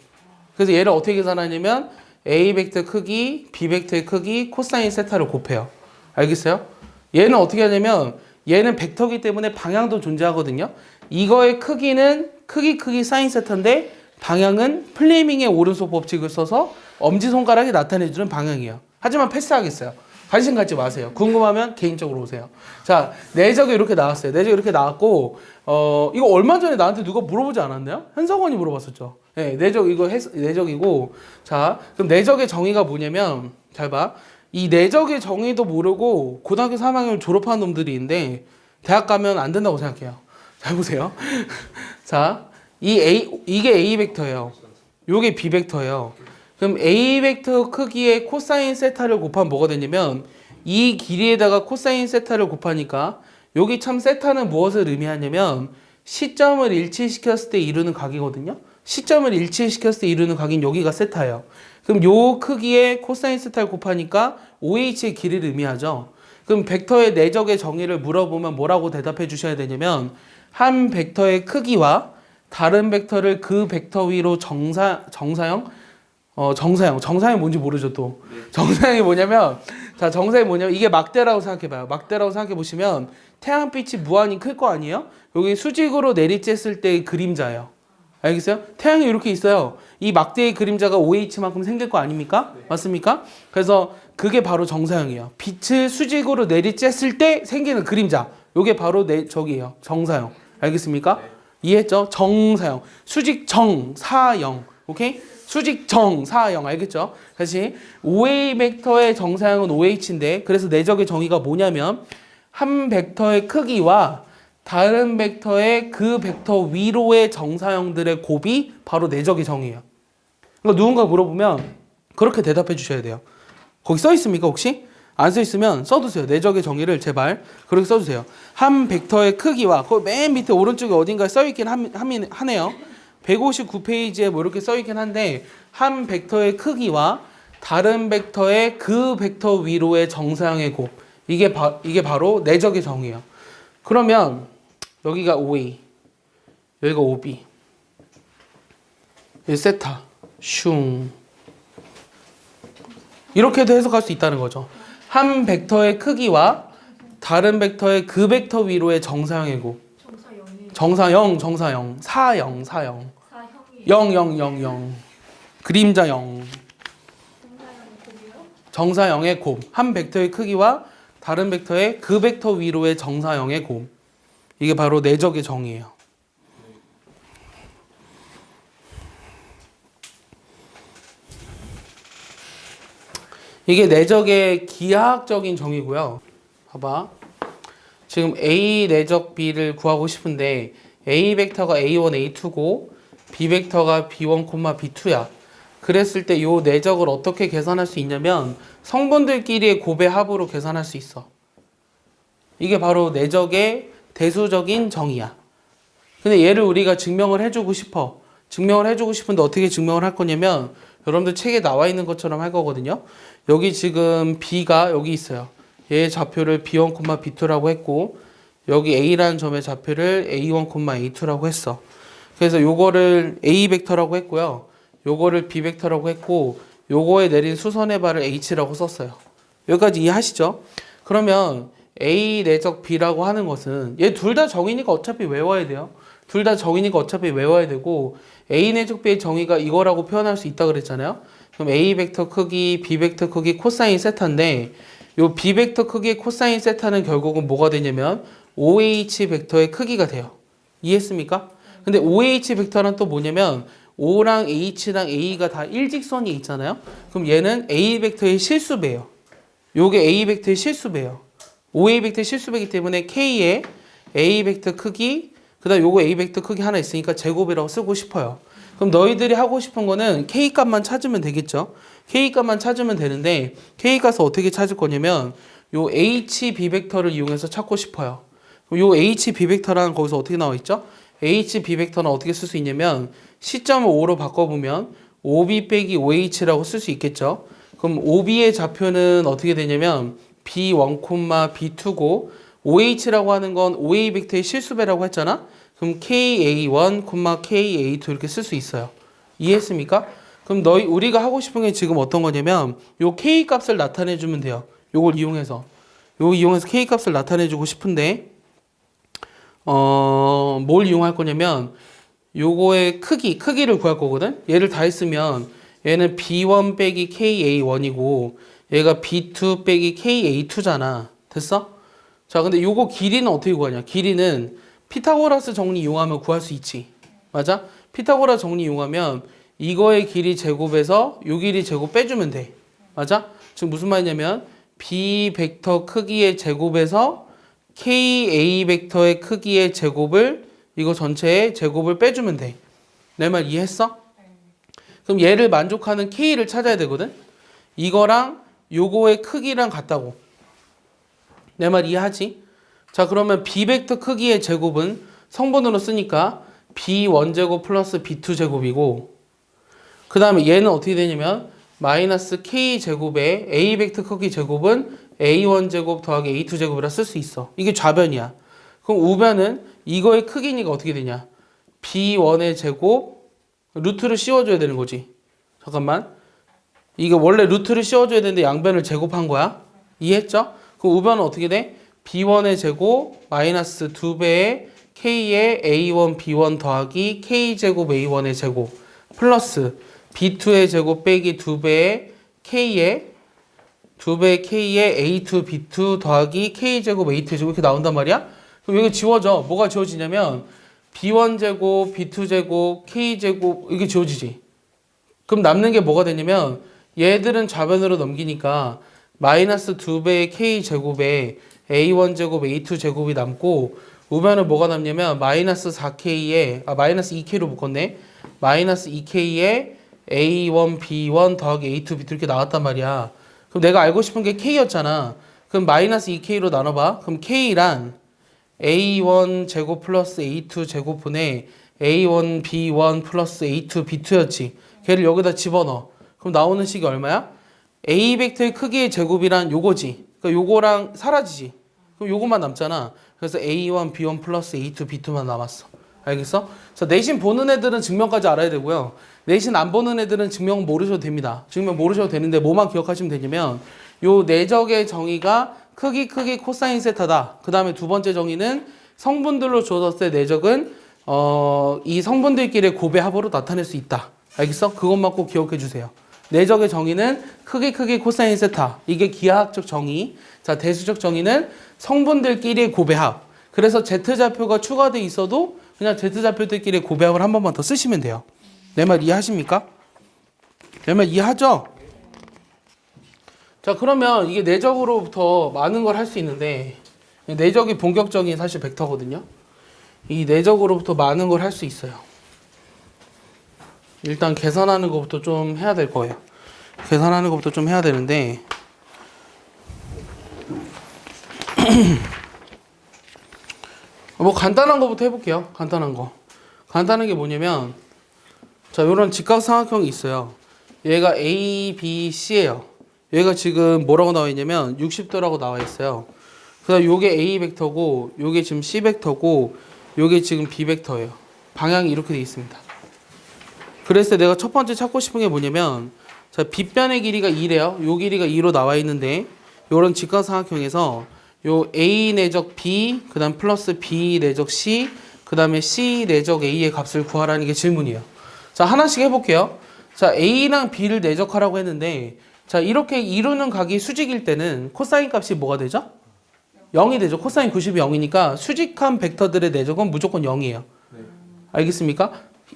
그래서 얘를 어떻게 계산하냐면 A 벡터 크기, B 벡터의 크기, 코사인 세타를 곱해요. 알겠어요? 얘는 어떻게 하냐면 얘는 벡터기 때문에 방향도 존재하거든요. 이거의 크기는 크기 사인 세타인데 방향은 플레밍의 오른손 법칙을 써서 엄지손가락이 나타내주는 방향이에요. 하지만 패스하겠어요. 관심 갖지 마세요. 궁금하면 개인적으로 오세요. 자, 내적이 이렇게 나왔어요. 내적이 이렇게 나왔고 이거 얼마 전에 나한테 누가 물어보지 않았나요? 현석원이 물어봤었죠. 네, 내적이고 자, 그럼 내적의 정의가 뭐냐면 잘 봐. 이 내적의 정의도 모르고 고등학교 3학년 졸업한 놈들이 있는데 대학 가면 안 된다고 생각해요. 잘 보세요. 자, 이게 A 벡터예요. 요게 B 벡터예요. 그럼 A 벡터 크기의 코사인 세타를 곱하면 뭐가 되냐면 이 길이에다가 코사인 세타를 곱하니까 여기 참 세타는 무엇을 의미하냐면 시점을 일치시켰을 때 이루는 각이거든요. 시점을 일치시켰을 때 이루는 각인 여기가 세타예요. 그럼 요 크기의 코사인 세타를 곱하니까 OH의 길이를 의미하죠. 그럼 벡터의 내적의 정의를 물어보면 뭐라고 대답해 주셔야 되냐면 한 벡터의 크기와 다른 벡터를 그 벡터 위로 정사형 뭔지 모르죠 또. 정사형이 뭐냐면 자, 정사형이 뭐냐면 이게 막대라고 생각해봐요. 막대라고 생각해보시면 태양빛이 무한히 클 거 아니에요? 여기 수직으로 내리쬐을 때의 그림자예요. 알겠어요? 태양이 이렇게 있어요. 이 막대의 그림자가 OH만큼 생길 거 아닙니까? 맞습니까? 그래서 그게 바로 정사형이에요. 빛을 수직으로 내리쬐을 때 생기는 그림자. 요게 바로 저기예요. 정사형. 알겠습니까? 이해했죠? 정사형. 수직 정사형. 오케이? 수직 정사형. 알겠죠? 다시 OA 벡터의 정사형은 OH인데 그래서 내적의 정의가 뭐냐면 한 벡터의 크기와 다른 벡터의 그 벡터 위로의 정사형들의 곱이 바로 내적의 정의예요. 그러니까 누군가 물어보면 그렇게 대답해 주셔야 돼요. 거기 써 있습니까 혹시? 안 써 있으면 써두세요. 내적의 정의를 제발 그렇게 써주세요. 한 벡터의 크기와 그 맨 밑에 오른쪽에 어딘가에 써 있긴 하네요. 159페이지에 뭐 이렇게 써 있긴 한데 한 벡터의 크기와 다른 벡터의 그 벡터 위로의 정사형의 곱 이게 바로 내적의 정의예요. 그러면 여기가 OA, 여기가 OB, 여기 세타, 슝 이렇게도 해석할 수 있다는 거죠. 한 벡터의 크기와 다른 벡터의 그 벡터 위로의 정사형의 곱. 정사형, 사형, 0. 그림자 0. 정사형의 곱. 한 벡터의 크기와 다른 벡터의 그 벡터 위로의 정사형의 곱. 이게 바로 내적의 정의예요. 이게 내적의 기하학적인 정의고요. 봐봐. 지금 A 내적 B를 구하고 싶은데 A 벡터가 A1, A2고 B 벡터가 B1, B2야. 그랬을 때 이 내적을 어떻게 계산할 수 있냐면 성분들끼리의 곱의 합으로 계산할 수 있어. 이게 바로 내적의 대수적인 정의야. 근데 얘를 우리가 증명을 해주고 싶어. 증명을 해주고 싶은데 어떻게 증명을 할 거냐면 여러분들 책에 나와 있는 것처럼 할 거거든요. 여기 지금 B가 여기 있어요. 얘의 좌표를 B1, B2라고 했고 여기 A라는 점의 좌표를 A1, A2라고 했어. 그래서 요거를 A 벡터라고 했고요. 요거를 B 벡터라고 했고 요거에 내린 수선의 발을 H라고 썼어요. 여기까지 이해하시죠? 그러면 A 내적 B라고 하는 것은 얘 둘 다 정의니까 어차피 외워야 돼요. 둘 다 정의니까 어차피 외워야 되고 A 내적 B의 정의가 이거라고 표현할 수 있다 그랬잖아요. 그럼 A 벡터 크기, B 벡터 크기 코사인 세타인데 요 B 벡터 크기의 코사인 세타는 결국은 뭐가 되냐면 OH 벡터의 크기가 돼요. 이해했습니까? 근데 OH 벡터는 또 뭐냐면 O랑 H랑 A가 다 일직선이 있잖아요. 그럼 얘는 A 벡터의 실수배예요. 요게 A 벡터의 실수배예요. OA 벡터의 실수배이기 때문에 K의 A 벡터 크기 그다음 요거 A 벡터 크기 하나 있으니까 제곱이라고 쓰고 싶어요. 그럼 너희들이 하고 싶은 거는 K 값만 찾으면 되겠죠. K 값만 찾으면 되는데 K 값을 어떻게 찾을 거냐면 요 HB 벡터를 이용해서 찾고 싶어요. 그럼 요 HB 벡터라는 거기서 어떻게 나와 있죠? HB 벡터는 어떻게 쓸 수 있냐면 시점을 5로 바꿔보면 OB 빼기 OH라고 쓸 수 있겠죠. 그럼 OB의 좌표는 어떻게 되냐면 B1, B2고 OH라고 하는 건 OA 벡터의 실수배라고 했잖아. 그럼 KA1, KA2 이렇게 쓸 수 있어요. 이해했습니까? 그럼 우리가 하고 싶은 게 지금 어떤 거냐면 요 K 값을 나타내 주면 돼요. 요걸 이용해서 K 값을 나타내 주고 싶은데 뭘 이용할 거냐면 요거의 크기를 구할 거거든. 얘를 다 했으면 얘는 B1 빼기 KA1이고 얘가 B2 빼기 KA2잖아. 됐어? 자, 근데 요거 길이는 어떻게 구하냐? 길이는 피타고라스 정리 이용하면 구할 수 있지. 맞아? 피타고라스 정리 이용하면 이거의 길이 제곱에서 요 길이 제곱 빼주면 돼. 맞아? 지금 무슨 말이냐면 B 벡터 크기의 제곱에서 KA 벡터의 크기의 제곱을 이거 전체의 제곱을 빼주면 돼. 내 말 이해했어? 그럼 얘를 만족하는 K를 찾아야 되거든? 이거랑 요거의 크기랑 같다고. 내 말 이해하지? 자, 그러면 B 벡터 크기의 제곱은 성분으로 쓰니까 B1제곱 플러스 B2제곱이고 그 다음에 얘는 어떻게 되냐면 마이너스 K제곱에 A 벡터 크기 제곱은 A1제곱 더하기 A2제곱이라 쓸 수 있어. 이게 좌변이야. 그럼 우변은 이거의 크기니까 어떻게 되냐? B1의 제곱 루트를 씌워줘야 되는 거지. 잠깐만. 이게 원래 루트를 씌워줘야 되는데 양변을 제곱한 거야. 이해했죠? 그럼 우변은 어떻게 돼? B1의 제곱 마이너스 2배의 K의 A1 B1 더하기 K제곱 A1의 제곱 플러스 B2의 제곱 빼기 2배의 K의 A2 B2 더하기 K제곱 A2 제곱 이렇게 나온단 말이야? 그럼 여기 지워져. 뭐가 지워지냐면 B1제곱, B2제곱, K제곱 이게 지워지지. 그럼 남는 게 뭐가 되냐면 얘들은 좌변으로 넘기니까 마이너스 2배의 K제곱에 A1제곱, A2제곱이 남고 우변은 뭐가 남냐면 마이너스 4K에 마이너스 2K로 묶었네. 마이너스 2K에 A1, B1 더하기 A2, B2 이렇게 나왔단 말이야. 그럼 내가 알고 싶은 게 K였잖아. 그럼 마이너스 2K로 나눠봐. 그럼 K란 A1 제곱 플러스 A2 제곱분의 A1, B1 플러스 A2, B2였지. 걔를 여기다 집어넣어. 그럼 나오는 식이 얼마야? A 벡터의 크기의 제곱이란 요거지. 그러니까 요거랑 사라지지. 그럼 요거만 남잖아. 그래서 A1, B1 플러스 A2, B2만 남았어. 알겠어? 그래서 내신 보는 애들은 증명까지 알아야 되고요. 내신 안 보는 애들은 증명 모르셔도 됩니다. 증명 모르셔도 되는데 뭐만 기억하시면 되냐면 요 내적의 정의가 크기 코사인 세타다. 그 다음에 두 번째 정의는 성분들로 주어졌을 때 내적은 이 성분들끼리의 곱의 합으로 나타낼 수 있다. 알겠어? 그것만 꼭 기억해 주세요. 내적의 정의는 크기 코사인 세타. 이게 기하학적 정의. 자, 대수적 정의는 성분들끼리의 곱의 합. 그래서 Z좌표가 추가돼 있어도 그냥 Z좌표들끼리의 곱의 합을 한 번만 더 쓰시면 돼요. 내 말 이해하십니까? 내 말 이해하죠? 자, 그러면 이게 내적으로부터 많은 걸 할 수 있는데 내적이 본격적인 사실 벡터거든요. 이 내적으로부터 많은 걸 할 수 있어요. 일단 계산하는 것부터 좀 해야 될 거예요. 계산하는 것부터 좀 해야 되는데 뭐 간단한 거부터 해볼게요. 간단한 거. 간단한 게 뭐냐면 자, 요런 직각삼각형이 있어요. 얘가 A, B, C예요. 얘가 지금 뭐라고 나와 있냐면 60도라고 나와 있어요. 그다음 요게 A 벡터고 요게 지금 C 벡터고 요게 지금 B 벡터예요. 방향이 이렇게 돼 있습니다. 그랬을 때 내가 첫 번째 찾고 싶은 게 뭐냐면 자, 빗변의 길이가 2래요. 요 길이가 2로 나와 있는데 요런 직각삼각형에서 요 A 내적 B 그다음 플러스 B 내적 C 그다음에 C 내적 A의 값을 구하라는 게 질문이에요. 자, 하나씩 해볼게요. 자, A랑 B를 내적하라고 했는데 자, 이렇게 이루는 각이 수직일 때는 코사인 값이 뭐가 되죠? 0이 되죠. 코사인 90이 0이니까 수직한 벡터들의 내적은 무조건 0이에요. 알겠습니까?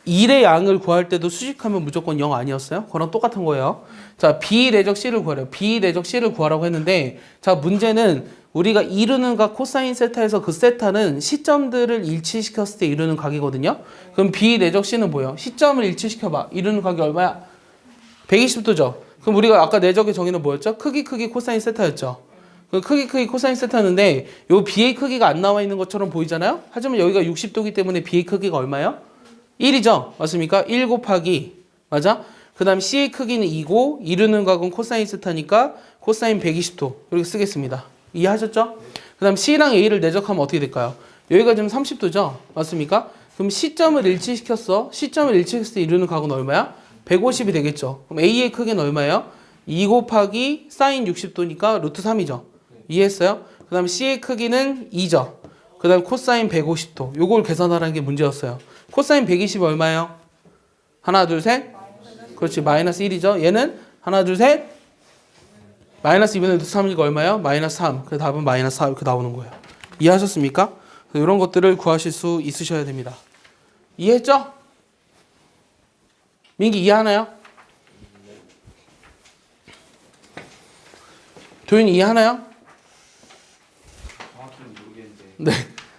1의 양을 구할 때도 수직하면 무조건 0 아니었어요? 그랑 똑같은 거예요. 자, B 내적 C를 구하래요. B 내적 C를 구하라고 했는데 자, 문제는 우리가 이루는 각 코사인 세타에서 그 세타는 시점들을 일치시켰을 때 이루는 각이거든요. 그럼 B 내적 C는 뭐예요? 시점을 일치시켜봐. 이루는 각이 얼마야? 120도죠. 그럼 우리가 아까 내적의 정의는 뭐였죠? 크기 코사인 세타였죠. 그 크기 코사인 세타였는데 요 B의 크기가 안 나와 있는 것처럼 보이잖아요. 하지만 여기가 60도기 때문에 B의 크기가 얼마예요? 1이죠. 맞습니까? 1 곱하기 맞아? 그 다음 C의 크기는 2고 이루는 각은 코사인 세타니까 코사인 120도 이렇게 쓰겠습니다. 이해하셨죠? 그 다음 C랑 A를 내적하면 어떻게 될까요? 여기가 지금 30도죠. 맞습니까? 그럼 시점을 일치시켰어. 시점을 일치시켰을 때 이루는 각은 얼마야? 150이 되겠죠. 그럼 A의 크기는 얼마예요? 2 곱하기 사인 60도니까 루트 3이죠. 이해했어요? 그 다음 C의 크기는 2죠. 그 다음 코사인 150도. 요걸 계산하라는 게 문제였어요. 코사인 120이 얼마예요? 하나, 둘, 셋. 그렇지. 마이너스 1이죠. 얘는 하나, 둘, 셋. 마이너스 2분의 루트 3이니까 얼마예요? 마이너스 3. 그 답은 마이너스 4 이렇게 나오는 거예요. 이해하셨습니까? 이런 것들을 구하실 수 있으셔야 됩니다. 이해했죠? 민기 이해하나요? 도윤이 이해하나요? 정확히는 모르겠는데 네.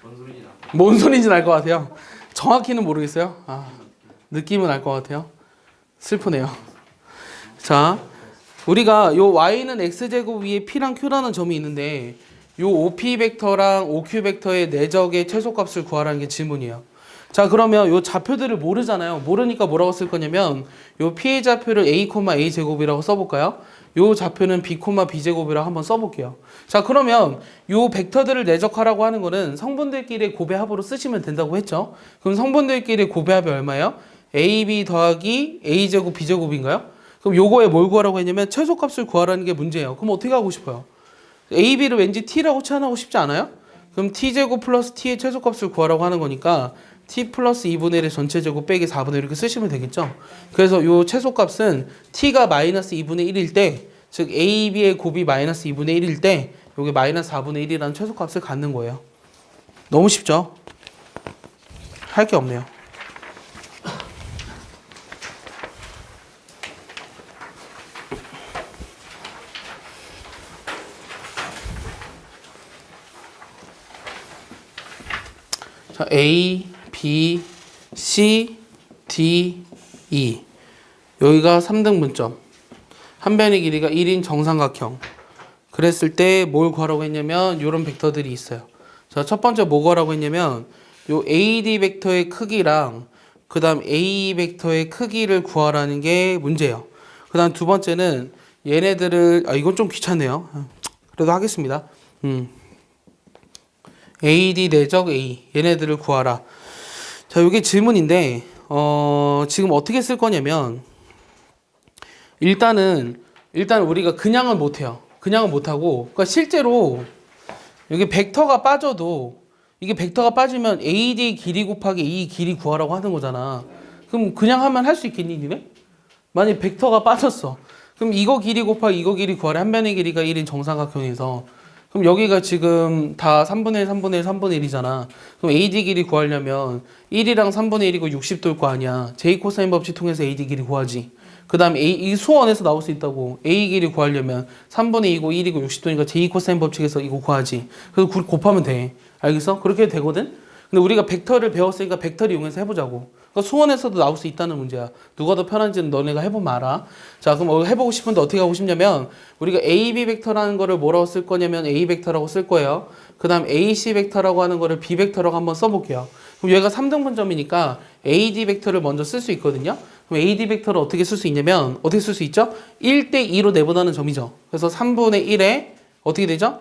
뭔 소리인지 알아요. 뭔 소리인지 알 것 같아요. 정확히는 모르겠어요. 아, 느낌은 알 것 같아요. 슬프네요. 자, 우리가 요 y는 x제곱 위에 p랑 q라는 점이 있는데 요 OP 벡터랑 OQ 벡터의 내적의 최소값을 구하라는 게 질문이에요. 자, 그러면 요 좌표들을 모르잖아요. 모르니까 뭐라고 쓸 거냐면 요 P의 좌표를 A, A 제곱이라고 써볼까요? 요 좌표는 B, B 제곱이라고 한번 써볼게요. 자, 그러면 요 벡터들을 내적하라고 하는 거는 성분들끼리의 곱의 합으로 쓰시면 된다고 했죠. 그럼 성분들끼리의 곱의 합이 얼마예요? AB 더하기 A 제곱 B 제곱인가요? 그럼 요거에 뭘 구하라고 했냐면 최소값을 구하라는 게 문제예요. 그럼 어떻게 하고 싶어요? AB를 왠지 T라고 치환하고 싶지 않아요? 그럼 T제곱 플러스 T의 최소값을 구하라고 하는 거니까 T 플러스 2분의 1의 전체 제곱 빼기 4분의 1 이렇게 쓰시면 되겠죠. 그래서 요 최소값은 T가 마이너스 2분의 1일 때, 즉 AB의 곱이 마이너스 2분의 1일 때 요게 마이너스 4분의 1이라는 최소값을 갖는 거예요. 너무 쉽죠? 할 게 없네요. 자, A, B, C, D, E. 여기가 3등분점. 한 변의 길이가 1인 정삼각형. 그랬을 때 뭘 구하라고 했냐면 요런 벡터들이 있어요. 자, 첫 번째 뭐 구하라고 했냐면 요 AD 벡터의 크기랑 그 다음 A 벡터의 크기를 구하라는 게 문제예요. 그 다음 두 번째는 얘네들을 이건 좀 귀찮네요. 그래도 하겠습니다. AD 내적 A 얘네들을 구하라. 자, 이게 질문인데 지금 어떻게 쓸 거냐면 일단 우리가 그냥은 못해요. 그냥은 못하고 그러니까 실제로 여기 벡터가 빠져도 이게 벡터가 빠지면 AD 길이 곱하기 A 길이 구하라고 하는 거잖아. 그럼 그냥 하면 할 수 있겠니 니네? 만약 벡터가 빠졌어. 그럼 이거 길이 곱하기 이거 길이 구하래. 한 변의 길이가 1인 정삼각형에서 그럼 여기가 지금 다 3분의 1, 3분의 1, 3분의 1이잖아. 그럼 AD 길이 구하려면 1이랑 3분의 1이고 60도일 거 아니야. J 코사인 법칙 통해서 AD 길이 구하지. 그 다음에 이 수원에서 나올 수 있다고. A 길이 구하려면 3분의 2고 1이고 60도니까 J 코사인 법칙에서 이거 구하지. 그래서 곱하면 돼. 알겠어? 그렇게 해도 되거든? 근데 우리가 벡터를 배웠으니까 벡터를 이용해서 해보자고. 그러니까 수원에서도 나올 수 있다는 문제야. 누가 더 편한지는 너네가 해보면 알아. 자, 그럼 해보고 싶은데 어떻게 하고 싶냐면 우리가 AB 벡터라는 거를 뭐라고 쓸 거냐면 A 벡터라고 쓸 거예요. 그 다음 AC 벡터라고 하는 거를 B 벡터라고 한번 써볼게요. 그럼 얘가 3등분점이니까 AD 벡터를 먼저 쓸 수 있거든요. 그럼 AD 벡터를 어떻게 쓸 수 있냐면 어떻게 쓸 수 있죠? 1대2로 내보다는 점이죠. 그래서 3분의 1에 어떻게 되죠?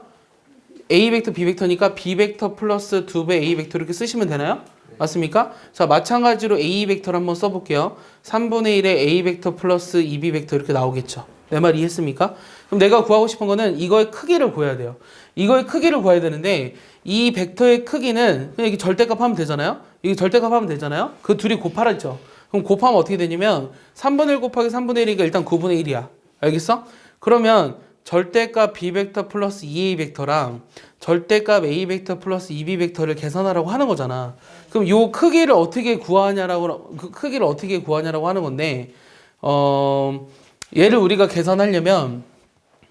A 벡터 B 벡터니까 B 벡터 플러스 2배 A 벡터 이렇게 쓰시면 되나요? 맞습니까? 자, 마찬가지로 A 벡터를 한번 써볼게요. 3분의 1에 A 벡터 플러스 2B 벡터 이렇게 나오겠죠. 내 말 이해했습니까? 그럼 내가 구하고 싶은 거는 이거의 크기를 구해야 돼요. 이거의 크기를 구해야 되는데 이 벡터의 크기는 그냥 이게 절대값 하면 되잖아요. 이게 절대값 하면 되잖아요. 그 둘이 곱하랬죠. 그럼 곱하면 어떻게 되냐면 3분의 1 곱하기 3분의 1이니까 일단 9분의 1이야. 알겠어? 그러면 절대값 B 벡터 플러스 2A 벡터랑 절대값 A 벡터 플러스 2B 벡터를 계산하라고 하는 거잖아. 그럼 요 크기를 어떻게 구하냐라고 그 크기를 어떻게 구하냐라고 하는 건데 얘를 우리가 계산하려면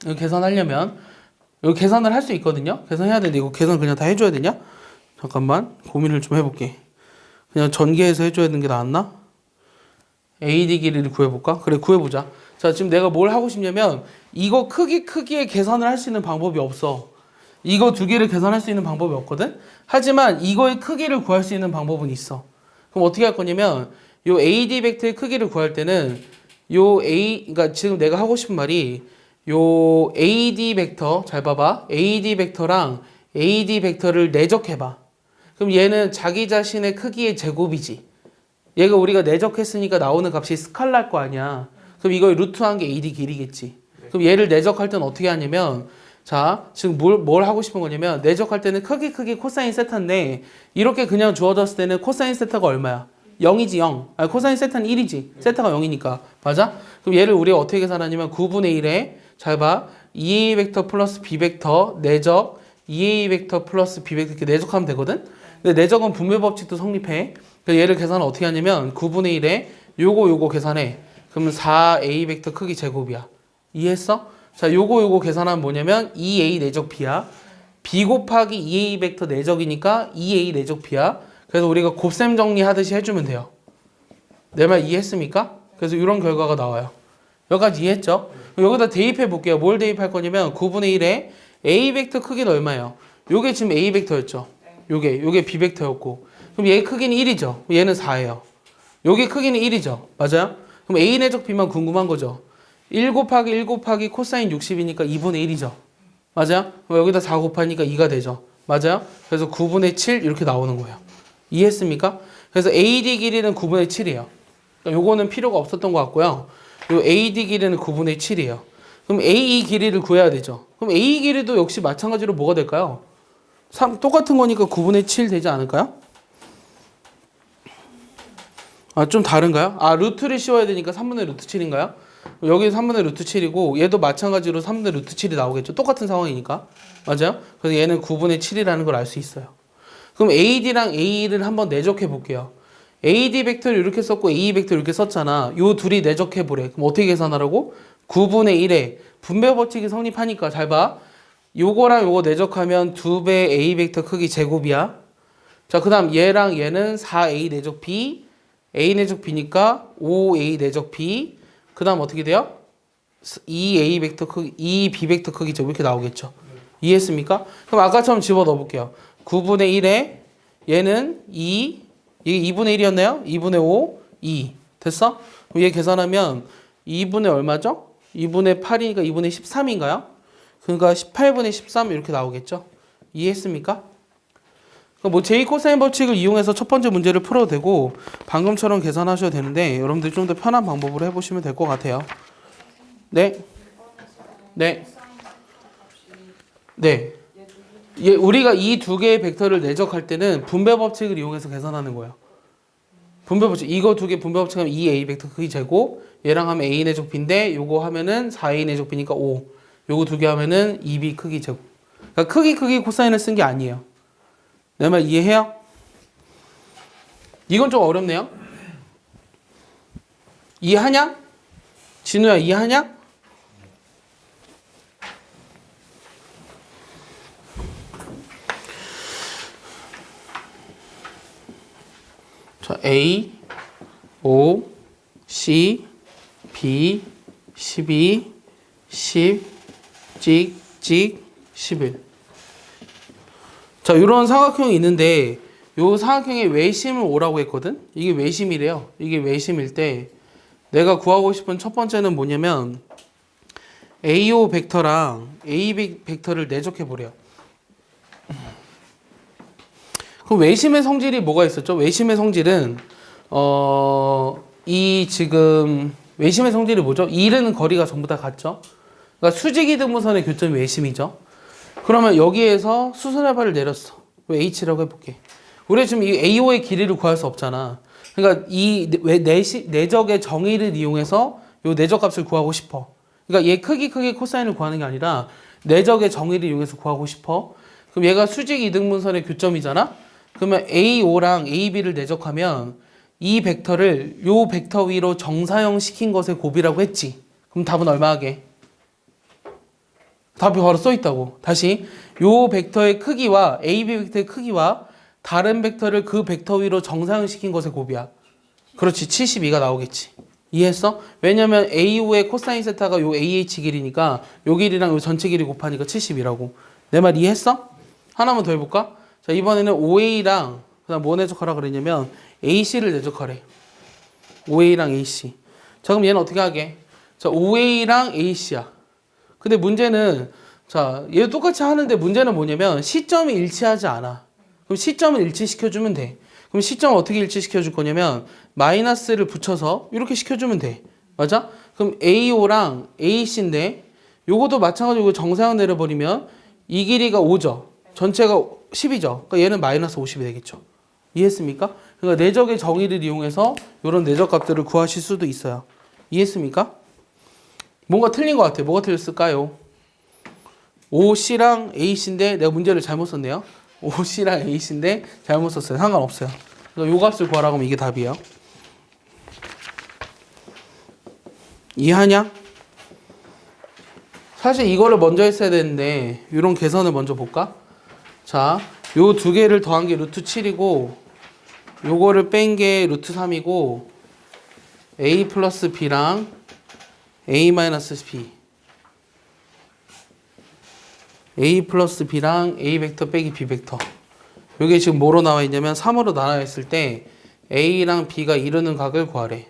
여기 계산을 할 수 있거든요. 계산해야 되는데 이거 계산 그냥 다 해줘야 되냐? 잠깐만 고민을 좀 해볼게. 그냥 전개해서 해줘야 되는 게 낫나? AD 길이를 구해볼까? 그래 구해보자. 자 지금 내가 뭘 하고 싶냐면 이거 크기에 계산을 할 수 있는 방법이 없어. 이거 두 개를 계산할 수 있는 방법이 없거든? 하지만 이거의 크기를 구할 수 있는 방법은 있어. 그럼 어떻게 할 거냐면 요 AD 벡터의 크기를 구할 때는 그러니까 지금 내가 하고 싶은 말이 요 AD 벡터 잘 봐봐. AD 벡터랑 AD 벡터를 내적해봐. 그럼 얘는 자기 자신의 크기의 제곱이지. 얘가 우리가 내적했으니까 나오는 값이 스칼라일 거 아니야. 그럼 이걸 루트한 게 AD 길이겠지. 그럼 얘를 내적할 때는 어떻게 하냐면 자 지금 뭘 하고 싶은 거냐면 내적할 때는 크기 코사인 세타인데 이렇게 그냥 주어졌을 때는 코사인 세타가 얼마야? 0이지 0. 아니 코사인 세타는 1이지. 세타가 0이니까. 맞아? 그럼 얘를 우리가 어떻게 계산하냐면 9분의 1에 잘 봐. 2A 벡터 플러스 B 벡터 내적 2A 벡터 플러스 B 벡터 이렇게 내적하면 되거든? 근데 내적은 분배 법칙도 성립해. 그래서 얘를 계산을 어떻게 하냐면 9분의 1에 요거 계산해. 그러면 4A 벡터 크기 제곱이야. 이해했어? 자, 요거 계산하면 뭐냐면 2A 내적 B야. B 곱하기 2A 벡터 내적이니까 2A 내적 B야. 그래서 우리가 곱셈 정리하듯이 해주면 돼요. 내 말 이해했습니까? 그래서 이런 결과가 나와요. 여기까지 이해했죠? 여기다 대입해 볼게요. 뭘 대입할 거냐면 9분의 1에 A 벡터 크기는 얼마예요? 요게 지금 A 벡터였죠. 요게 B 벡터였고. 그럼 얘 크기는 1이죠. 얘는 4예요. 요게 크기는 1이죠. 맞아요? 그럼 A 내적 B만 궁금한 거죠. 1 곱하기 1 곱하기 코사인 60이니까 2분의 1이죠. 맞아요? 그럼 여기다 4 곱하니까 2가 되죠. 맞아요? 그래서 9분의 7 이렇게 나오는 거예요. 이해했습니까? 그래서 AD 길이는 9분의 7이에요. 그러니까 요거는 필요가 없었던 것 같고요. 요 AD 길이는 9분의 7이에요. 그럼 AE 길이를 구해야 되죠. 그럼 AE 길이도 역시 마찬가지로 뭐가 될까요? 똑같은 거니까 9분의 7 되지 않을까요? 아, 좀 다른가요? 아, 루트를 씌워야 되니까 3분의 루트 7인가요? 여기 3분의 루트 7이고 얘도 마찬가지로 3분의 루트 7이 나오겠죠. 똑같은 상황이니까. 맞아요? 그래서 얘는 9분의 7이라는 걸 알 수 있어요. 그럼 AD랑 AE를 한번 내적해 볼게요. AD 벡터를 이렇게 썼고 AE 벡터를 이렇게 썼잖아. 요 둘이 내적해 보래. 그럼 어떻게 계산하라고? 9분의 1에 분배 법칙이 성립하니까 잘 봐. 요거랑 요거 내적하면 2배 A 벡터 크기 제곱이야. 자, 그 다음 얘랑 얘는 4A 내적 B, A 내적 B니까 5A 내적 B, 그 다음 어떻게 돼요? 2A 벡터 크기, 2B 벡터 크기 제곱 이렇게 나오겠죠. 이해했습니까? 그럼 아까처럼 집어 넣어 볼게요. 9분의 1에 얘는 2, 이게 2분의 1이었나요? 2분의 5, 2. 됐어? 그럼 얘 계산하면 2분의 얼마죠? 2분의 8이니까 2분의 13인가요? 그러니까 18분의 13 이렇게 나오겠죠? 이해했습니까? 뭐 제2 코사인 법칙을 이용해서 첫 번째 문제를 풀어도 되고 방금처럼 계산하셔도 되는데 여러분들이 좀 더 편한 방법으로 해보시면 될 것 같아요. 네? 네? 네. 예, 우리가 이 두 개의 벡터를 내적할 때는 분배 법칙을 이용해서 계산하는 거예요. 분배 법칙. 이거 두 개 분배 법칙 하면 2A 벡터 크기 제곱, 얘랑 하면 A 내적 B인데 요거 하면은 4A 내적 B니까 5. 요거 두 개 하면은 2B 크기 제곱. 그러니까 크기 코사인을 쓴 게 아니에요. 내 말 이해해요? 이건 좀 어렵네요. 이해하냐? 진우야 이해하냐? 자, A, O, C, B, 12, 10, 찍, 11. 자, 이런 삼각형이 있는데 요 삼각형의 외심을 오라고 했거든? 이게 외심이래요. 이게 외심일 때 내가 구하고 싶은 첫 번째는 뭐냐면 AO 벡터랑 AB 벡터를 내적해 보래요. 그럼 외심의 성질이 뭐가 있었죠? 외심의 성질은 이 지금 외심의 성질이 뭐죠? 이르는 거리가 전부 다 같죠? 그러니까 수직이 등분선의 교점이 외심이죠. 그러면 여기에서 수선의 발을 내렸어. H라고 해볼게. 우리 지금 이 AO의 길이를 구할 수 없잖아. 그러니까 이 내적의 정의를 이용해서 요 내적 값을 구하고 싶어. 그러니까 얘 크기 코사인을 구하는 게 아니라 내적의 정의를 이용해서 구하고 싶어. 그럼 얘가 수직 이등분선의 교점이잖아. 그러면 AO랑 AB를 내적하면 이 벡터를 요 벡터 위로 정사형 시킨 것의 곱이라고 했지. 그럼 답은 얼마 하게? 답이 바로 써 있다고. 다시 요 벡터의 크기와 AB 벡터의 크기와 다른 벡터를 그 벡터 위로 정사형 시킨 것의 곱이야. 그렇지. 72가 나오겠지. 이해했어? 왜냐면 AO의 코사인 세타가 요 AH 길이니까 요 길이랑 요 전체 길이 곱하니까 72라고. 내 말 이해했어? 하나만 더 해볼까? 자, 이번에는 OA랑 그다음 뭐 내적하라 그랬냐면 AC를 내적하래. OA랑 AC. 자, 그럼 얘는 어떻게 하게? 자, OA랑 AC야. 근데 문제는 자, 얘도 똑같이 하는데 문제는 뭐냐면 시점이 일치하지 않아. 그럼 시점을 일치시켜주면 돼. 그럼 시점을 어떻게 일치시켜줄 거냐면 마이너스를 붙여서 이렇게 시켜주면 돼. 맞아? 그럼 AO랑 AC인데 요것도 마찬가지로 정사형 내려버리면 이 길이가 5죠. 전체가 10이죠. 그러니까 얘는 마이너스 50이 되겠죠. 이해했습니까? 그러니까 내적의 정의를 이용해서 이런 내적 값들을 구하실 수도 있어요. 이해했습니까? 뭔가 틀린 것 같아요. 뭐가 틀렸을까요? OC랑 AC인데 내가 문제를 잘못 썼네요. OC랑 AC인데 잘못 썼어요. 상관없어요. 그러니까 요 값을 구하라고 하면 이게 답이에요. 이해하냐? 사실 이거를 먼저 했어야 되는데 이런 계산을 먼저 볼까? 자, 요 두 개를 더한 게 루트 7이고 요거를 뺀 게 루트 3이고 A 플러스 B랑 A 마이너스 B A 플러스 B랑 A 벡터 빼기 B 벡터 요게 지금 뭐로 나와 있냐면 3으로 나와 있을 때 A랑 B가 이루는 각을 구하래.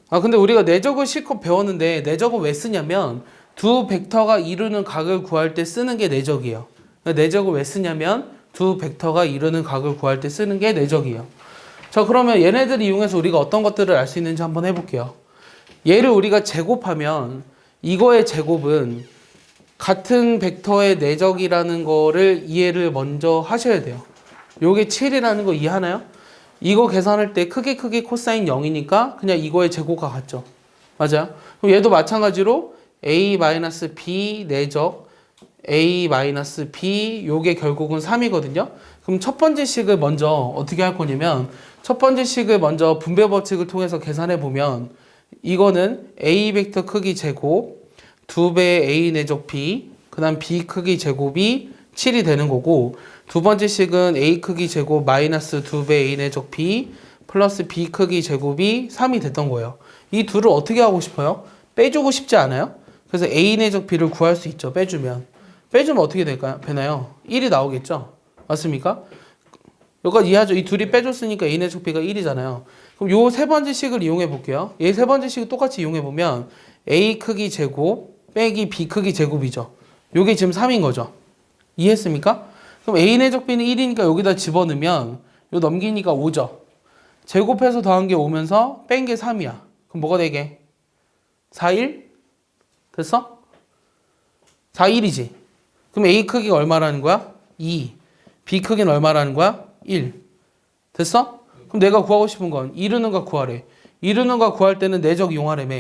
아 근데 우리가 내적을 실컷 배웠는데 내적을 왜 쓰냐면 두 벡터가 이루는 각을 구할 때 쓰는 게 내적이에요. 내적을 왜 쓰냐면 두 벡터가 이루는 각을 구할 때 쓰는 게 내적이에요. 자, 그러면 얘네들을 이용해서 우리가 어떤 것들을 알 수 있는지 한번 해볼게요. 얘를 우리가 제곱하면 이거의 제곱은 같은 벡터의 내적이라는 거를 이해를 먼저 하셔야 돼요. 요게 7이라는 거 이해하나요? 이거 계산할 때 크게 코사인 0이니까 그냥 이거의 제곱과 같죠. 맞아요? 그럼 얘도 마찬가지로 A-B 내적 A-B 요게 결국은 3이거든요. 그럼 첫 번째 식을 먼저 어떻게 할 거냐면 첫 번째 식을 먼저 분배 법칙을 통해서 계산해 보면 이거는 A 벡터 크기 제곱 2배 A 내적 B 그 다음 B 크기 제곱이 7이 되는 거고 두 번째 식은 A 크기 제곱 마이너스 2배 A 내적 B 플러스 B 크기 제곱이 3이 됐던 거예요. 이 둘을 어떻게 하고 싶어요? 빼주고 싶지 않아요? 그래서 A 내적 B를 구할 수 있죠. 빼주면 어떻게 될까요? 되나요? 1이 나오겠죠? 맞습니까? 여기까지 이해하죠? 이 둘이 빼줬으니까 A 내적 B가 1이잖아요. 그럼 요 세 번째 식을 이용해 볼게요. 얘 세 번째 식을 똑같이 이용해 보면 A 크기 제곱 빼기 B 크기 제곱이죠. 요게 지금 3인 거죠. 이해했습니까? 그럼 A 내적 B는 1이니까 여기다 집어넣으면 요 넘기니까 5죠. 제곱해서 더한 게 5면서 뺀 게 3이야. 그럼 뭐가 되게? 4, 1? 됐어? 4, 1이지. 그럼 A 크기가 얼마라는 거야? 2. B 크기는 얼마라는 거야? 1. 됐어? 그럼 내가 구하고 싶은 건 이루는 각 구하래. 이루는 각 구할 때는 내적 이용하래며.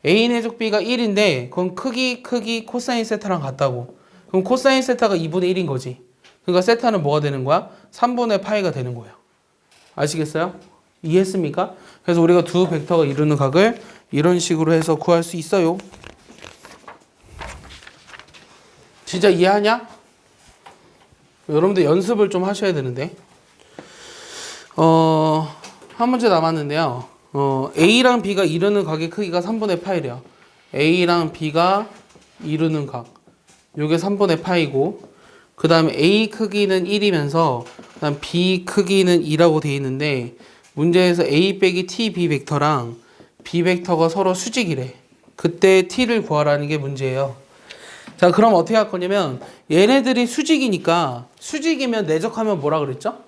A 내적 B가 1인데 그건 크기 코사인 세타랑 같다고. 그럼 코사인 세타가 2분의 1인 거지. 그러니까 세타는 뭐가 되는 거야? 3분의 파이가 되는 거예요. 아시겠어요? 이해했습니까? 그래서 우리가 두 벡터가 이루는 각을 이런 식으로 해서 구할 수 있어요. 진짜 이해하냐? 여러분들 연습을 좀 하셔야 되는데. 한 문제 남았는데요. A랑 B가 이루는 각의 크기가 3분의 파이래요. A랑 B가 이루는 각. 요게 3분의 파이고, 그 다음에 A 크기는 1이면서, 그 다음 B 크기는 2라고 돼 있는데, 문제에서 A 빼기 T, B 벡터랑 B 벡터가 서로 수직이래. 그때 T를 구하라는 게 문제예요. 자, 그럼 어떻게 할 거냐면, 얘네들이 수직이니까, 수직이면 내적하면 뭐라 그랬죠?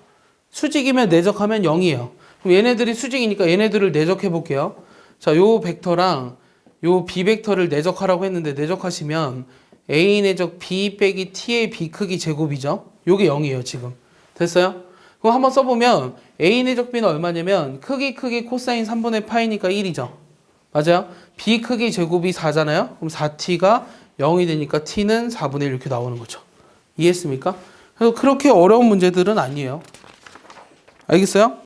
수직이면 내적하면 0이에요. 그럼 얘네들이 수직이니까 얘네들을 내적해 볼게요. 자, 요 벡터랑 요 B 벡터를 내적하라고 했는데 내적하시면 A 내적 B 빼기 T의 B 크기 제곱이죠. 요게 0이에요, 지금. 됐어요? 그럼 한번 써보면 A 내적 B는 얼마냐면 크기 코사인 3분의 파이니까 1이죠. 맞아요? B 크기 제곱이 4잖아요. 그럼 4T가 0이 되니까 T는 4분의 1 이렇게 나오는 거죠. 이해했습니까? 그래서 그렇게 어려운 문제들은 아니에요. 알겠어요?